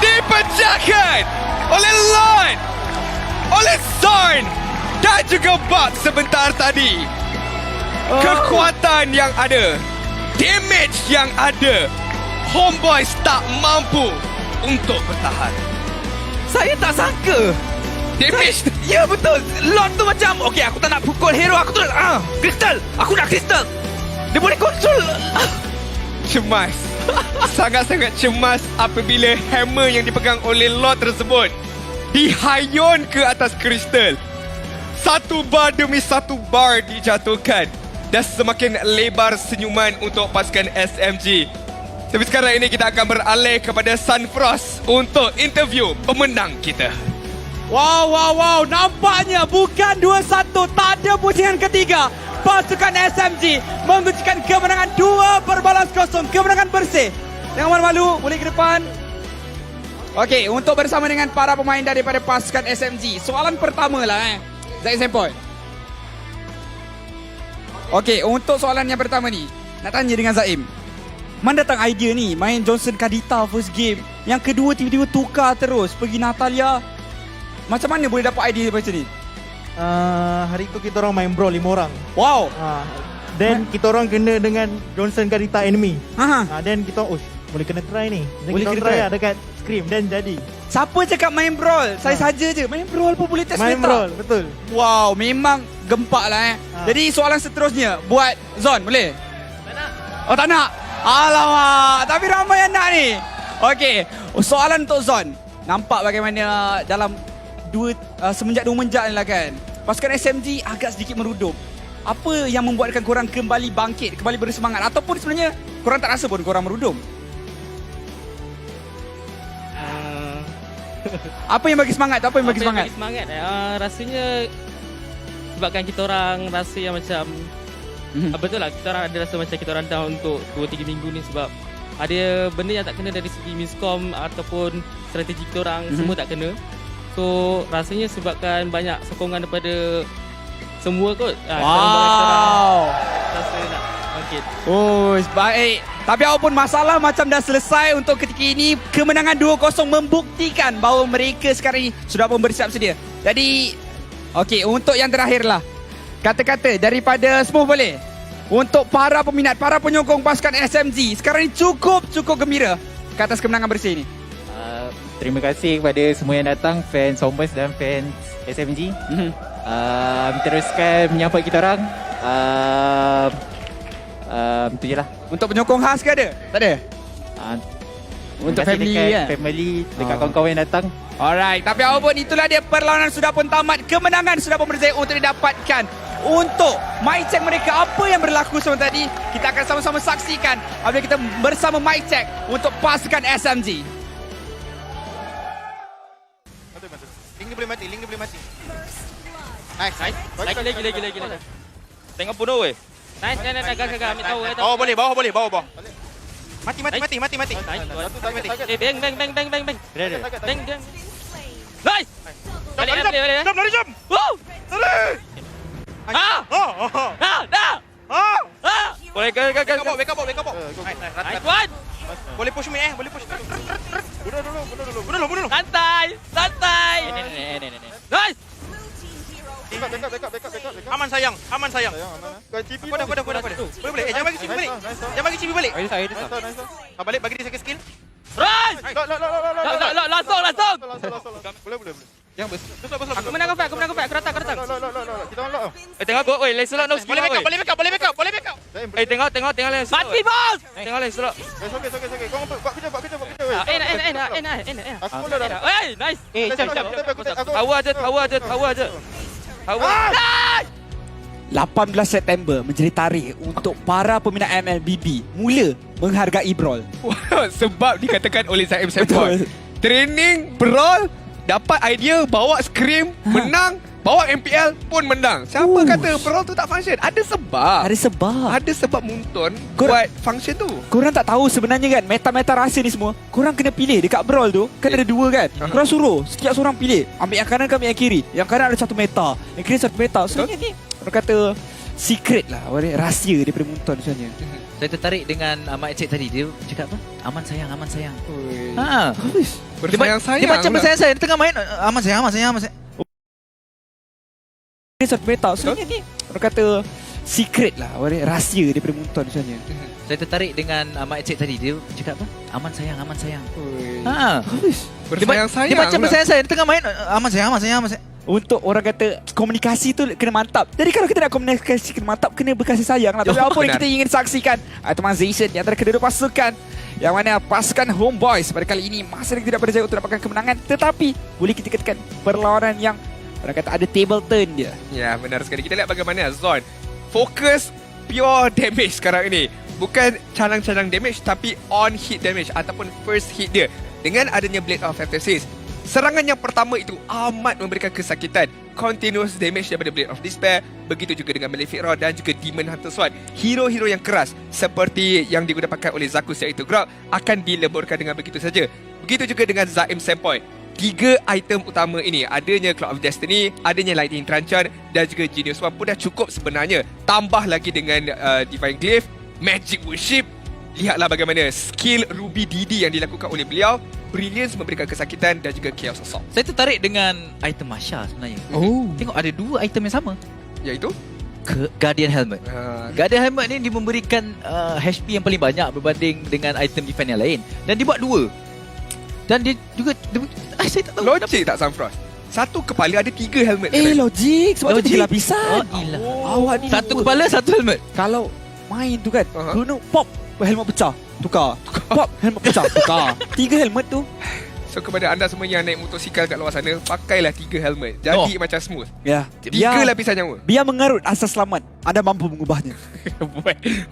Dipecahkan oleh Lord, oleh Zorn dan juga Box sebentar tadi. Kekuatan yang ada, damage yang ada, Homeboys tak mampu untuk bertahan. saya tak sangka. Damage. Ya betul. Lord tu macam okey, aku tak nak pukul hero, aku tu kristal. Aku nak kristal. Dia boleh kontrol. Cemas. Sangat-sangat cemas apabila hammer yang dipegang oleh Lord tersebut dihayun ke atas kristal. Satu bar demi satu bar dijatuhkan dan semakin lebar senyuman untuk pasukan SMG. Tapi sekarang ini kita akan beralih kepada Sunfrost untuk interview pemenang kita. Wow. Nampaknya bukan 2-1. Tak ada pusingan ketiga. Pasukan SMG menguncikan kemenangan 2-0. Kemenangan bersih. Jangan malu-malu. Boleh ke depan. Okey, untuk bersama dengan para pemain daripada pasukan SMG. Soalan pertama lah Zaim Sempoi. Okey, untuk soalan yang pertama ni, nak tanya dengan Zaim. Mana datang idea ni main Johnson Kadita first game, yang kedua tiba-tiba tukar terus pergi Natalia. Macam mana boleh dapat idea macam ni? Hari tu kita orang main brawl 5 orang. Wow. Then kita orang kena dengan Johnson Kadita enemy. Then kita boleh kena try ni. Then Boleh kita kena try try. lah dekat Scream. Then jadi Siapa cakap main brawl? Saya saja je. Main brawl pun boleh test main meta. brawl, betul. Wow, memang gempak lah Jadi soalan seterusnya buat Zon, boleh? Tak nak. Oh tak nak? Alamak, tapi ramai yang nak ni. Okey, soalan untuk Zon. Nampak bagaimana dalam semenjak 2 menjak ni lah kan, pasukan SMG agak sedikit merudum. Apa yang membuatkan korang kembali bangkit, kembali bersemangat? Ataupun sebenarnya korang tak rasa pun korang merudum? Apa yang bagi semangat? Apa yang bagi semangat? Rasanya sebabkan kita orang rasa yang macam betul lah, kita orang ada rasa macam kita orang down untuk 2-3 minggu ni sebab ada benda yang tak kena dari segi miskom ataupun strategi kita orang semua tak kena. So rasanya sebabkan banyak sokongan daripada semua kot. Wow. Rasa nak bangkit. Oh, baik. Tapi apapun masalah macam dah selesai untuk ketika ini. Kemenangan 2-0 membuktikan bahawa mereka sekarang ini sudah pun bersiap sedia. Jadi, okey, untuk yang terakhir lah. Kata-kata daripada Smooth boleh? Untuk para peminat, para penyokong pasukan SMG, sekarang ini cukup gembira ke atas kemenangan bersih ini. Terima kasih kepada semua yang datang, fans Homeboys dan fans SMG. Teruskan menyambut kita orang. Itu je lah. Untuk penyokong khas ke ada? Tak ada? Untuk family dekat kan? family, dekat kawan-kawan yang datang. Alright, tapi apapun itulah dia, perlawanan sudah pun tamat. Kemenangan sudah pun berjaya untuk didapatkan. Untuk mic check mereka, apa yang berlaku semua tadi, kita akan sama-sama saksikan apabila kita bersama mic check untuk pasukan SMG. Link dia boleh mati. Nice. Lagi. Tengok bunuh weh. Nice, agak ambil tahu. Bawah. Mati. Bang. Satu target. Bang. Ready. Bang. Nice. Balik, balik. Jom, lari jom. Woo! Lari. Ah! Oh, oh, oh. Dah! Oh. Ah! Boleh, go. Wake up, wake up. Nice one! Boleh push mid boleh push. Bunuh dulu. Santai! Nice! Aman sayang. Kau TP Aku dah. Boleh. Jangan bagi cibi balik. Balik, bagi dia second skill. Right! Langsung! Boleh. Yang best. Aku menang fight. Aku datang. Kita on lock. Tengok go. Oi, laser no skill. Boleh backup. Tengok laser. Mati bos! Tengok laser. Okay. Kau buat kerja. Enak. Aku pun dah. Hey, nice. Aku Power aja. Nice! 18 September menjadi tarikh untuk para peminat MLBB mula menghargai Brawl. Sebab dikatakan oleh Zaim Sempoi, training Brawl, dapat idea, bawa Scream, menang, bawa MPL pun menang. Siapa kata Brawl tu tak function? Ada sebab. Ada sebab Munton buat function tu. Korang tak tahu sebenarnya kan meta-meta rahsia ni semua. Korang kena pilih dekat Brawl tu. Kan ada dua kan. Korang suruh setiap seorang pilih. Ambil yang kanan ke ambil yang kiri. Yang kanan ada satu meta, yang kiri satu meta. Sebenarnya ni orang kata secret lah, rahsia daripada Munton sebenarnya. Saya tertarik dengan Mak Encik tadi. Dia cakap apa? Aman sayang. Bersayang-sayang. Dia macam bersayang-sayang. Dia tengah main aman sayang. Kiri satu meta. Sebenarnya ni orang kata secret lah, rahsia daripada Munton sebenarnya. Saya tertarik dengan Mak Encik tadi. Dia cakap apa? Aman sayang. Bersayang-sayang. Dia macam bersayang-sayang. Dia tengah main aman sayang. Untuk orang kata komunikasi tu kena mantap. Jadi kalau kita nak komunikasi kena mantap, kena berkasih sayang lah. Tapi apa yang kita ingin saksikan atomization di antara kedua pasukan, yang mana pasukan Homeboys pada kali ini masih lagi tidak berjaya untuk dapatkan kemenangan. Tetapi boleh kita katakan perlawanan yang orang kata ada table turn dia. Ya, benar sekali. Kita lihat bagaimana Zon fokus pure damage sekarang ini. Bukan calang-calang damage, tapi on hit damage ataupun first hit dia. Dengan adanya Blade of Fantasy, serangan yang pertama itu amat memberikan kesakitan. Continuous damage daripada Blade of Despair. Begitu juga dengan Malefic Roar dan juga Demon Hunter Sword. Hero-hero yang keras seperti yang digunakan oleh Zakus iaitu Grog akan dileburkan dengan begitu saja. Begitu juga dengan Zaim Sempoi. 3 item utama ini, adanya Cloud of Destiny, adanya Lightning Truncheon dan juga Genius One pun dah cukup sebenarnya. Tambah lagi dengan Divine Glyph, Magic Worship. Lihatlah bagaimana skill Ruby Didi yang dilakukan oleh beliau. Brilliance memberikan kesakitan dan juga Chaos Assault. Saya tertarik dengan item Masha sebenarnya. Tengok ada 2 item yang sama. Iaitu Guardian Helmet. Guardian Helmet ni dia memberikan HP yang paling banyak berbanding dengan item defense yang lain. Dan dia buat 2. Dan dia juga saya tak tahu. logik tak Sunfrost? Satu kepala ada 3 helmet. Logik. Sebab tu 3 lapisan. Awak ni satu kepala satu helmet. Kalau main tu kan, guna pop helmet pecah, tukar. Pop helmet pecah, tukar. 3 helmet tu. So kepada anda semua yang naik motosikal kat luar sana, pakailah 3 helmet. Jadi macam smooth. Ya. 3 lapisan nyawa. Biar mengarut asas selamat. Anda mampu mengubahnya.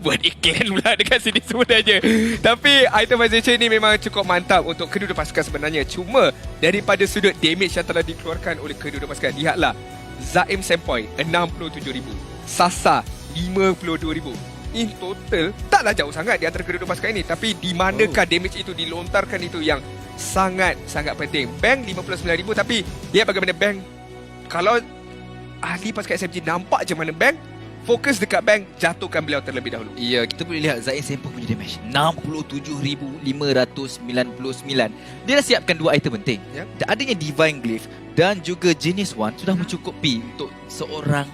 buat iklan pula dekat sini sebenarnya. Tapi itemization ni memang cukup mantap untuk kedua-dua pasukan sebenarnya. Cuma daripada sudut damage yang telah dikeluarkan oleh kedua-dua pasukan, lihatlah Zaim Sempoi 67,000, Sasa 52,000. In total taklah jauh sangat di antara kedua-dua pasukan ini. Tapi di manakah damage itu dilontarkan itu yang sangat-sangat penting. Bang 59,000, tapi lihat bagaimana Bang, kalau ahli pasukan SMG nampak je mana Bang, fokus dekat Bang, jatuhkan beliau terlebih dahulu. Ya, kita boleh lihat Zain Sempoi punya damage 67,599. Dia dah siapkan 2 item penting. Adanya Divine Glyph dan juga Genius One sudah mencukupi untuk seorang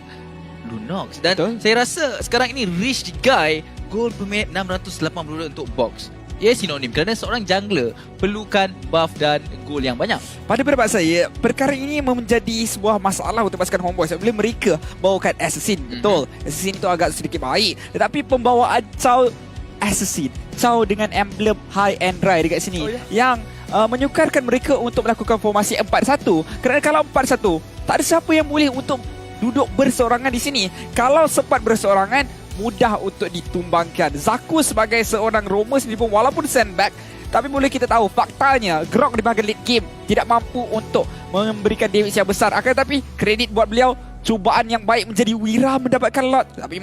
Lunox. Dan saya rasa sekarang ini Rich Guy gold per minit 680 untuk box. Ia sinonim kerana seorang jungler perlukan buff dan gold yang banyak. Pada pendapat saya, perkara ini menjadi sebuah masalah untuk pasukan Homeboys apabila mereka bawakan Assassin. Betul, Assassin itu agak sedikit baik. Tetapi pembawaan Chow Assassin, Chow dengan emblem high and dry dekat sini, yang menyukarkan mereka untuk melakukan formasi 4-1. Kerana kalau 4-1, tak ada siapa yang boleh untuk duduk berseorangan di sini. Kalau sempat berseorangan, mudah untuk ditumbangkan. Zaku sebagai seorang roamer sendiri pun walaupun sandbag, tapi boleh kita tahu faktanya Grog di bahagian late game tidak mampu untuk memberikan damage yang besar. Akan tetapi kredit buat beliau, cubaan yang baik menjadi Wira mendapatkan lot. Tapi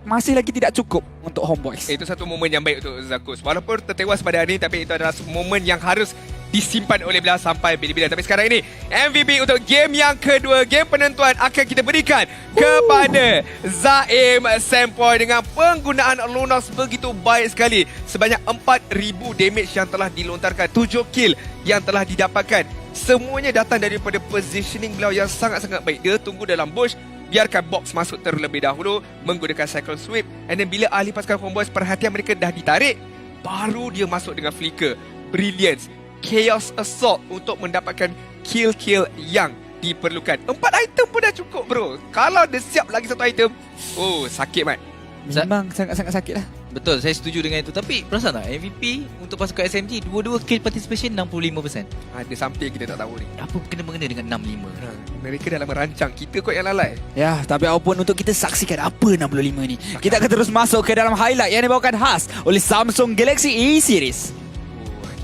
masih lagi tidak cukup untuk Homeboys. Itu satu momen yang baik untuk Zakus. Walaupun tertewas pada hari ini, tapi itu adalah momen yang harus disimpan oleh belah sampai bila-bila. Tapi sekarang ini MVP untuk game yang kedua, game penentuan akan kita berikan kepada Zaim Sempoy dengan penggunaan Lunox begitu baik sekali. Sebanyak 4,000 damage yang telah dilontarkan, 7 kill yang telah didapatkan. Semuanya datang daripada positioning beliau yang sangat-sangat baik. Dia tunggu dalam bush, biarkan box masuk terlebih dahulu menggunakan cycle sweep, and then bila ahli pasukan Homeboys perhatian mereka dah ditarik, baru dia masuk dengan flicker, brilliance, chaos assault untuk mendapatkan kill-kill yang diperlukan. 4 item pun dah cukup bro. Kalau dia siap lagi 1 item, oh sakit Mat. Memang sangat-sangat sakit lah. Betul, saya setuju dengan itu. Tapi perasan tak, MVP untuk pasukan SMG dua-dua kill participation 65%. Ada something kita tak tahu ni. Apa kena-mengena dengan 65? Mereka dalam merancang, kita kot yang lalai. Ya, tapi apapun untuk kita saksikan apa 65 ni. Kita akan terus masuk ke dalam highlight yang dibawakan khas oleh Samsung Galaxy E Series.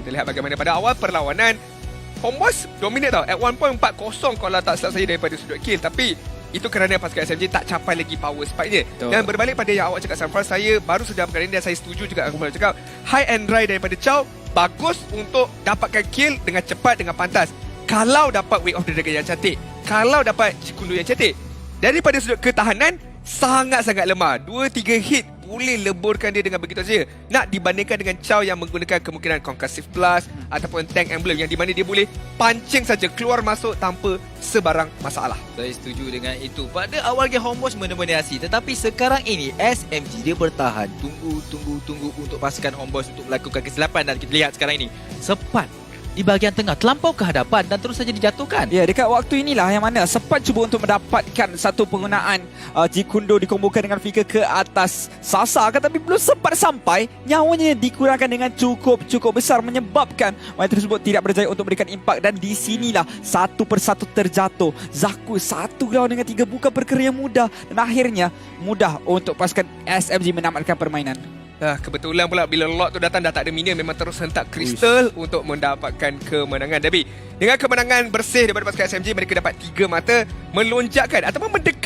Kita lihat bagaimana pada awal perlawanan Homeboys dominate tau. At one point 4-0 kalau tak silap saya daripada sudut kill. Tapi itu kerana pasukan SMG tak capai lagi power spike dia. Dan berbalik pada yang awak cakap Sanfran, saya baru sudah perkara ini dan saya setuju juga aku cakap high and dry daripada Chow bagus untuk dapatkan kill dengan cepat, dengan pantas. Kalau dapat Wake of the Dragon yang cantik, kalau dapat Cikundu yang cantik, daripada sudut ketahanan sangat-sangat lemah. 2-3 hit boleh leburkan dia dengan begitu saja. Nak dibandingkan dengan Chow yang menggunakan kemungkinan Concussive Plus ataupun Tank Emblem yang di mana dia boleh pancing saja keluar masuk tanpa sebarang masalah. Saya setuju dengan itu. Pada awal game Homeboys mendominasi, tetapi sekarang ini SMG dia bertahan. Tunggu untuk pasukan Homeboys untuk melakukan kesilapan, dan kita lihat sekarang ini Sepat di bahagian tengah terlampau ke hadapan dan terus saja dijatuhkan. Ya, dekat waktu inilah yang mana Sepat cuba untuk mendapatkan satu penggunaan Jikundo dikombokan dengan flicker ke atas Sasa, tapi belum sempat sampai, nyawanya dikurangkan dengan cukup besar menyebabkan wanita tersebut tidak berjaya untuk memberikan impak, dan di sinilah satu persatu terjatuh. Zaku 1 ground dengan 3 bukan perkara yang mudah, dan akhirnya mudah untuk pasukan SMG menamatkan permainan. Kebetulan pula bila lot tu datang dah tak ada minion, memang terus hentak kristal untuk mendapatkan kemenangan. Tapi dengan kemenangan bersih daripada pasukan SMG, mereka dapat 3 mata melonjakkan ataupun mendekat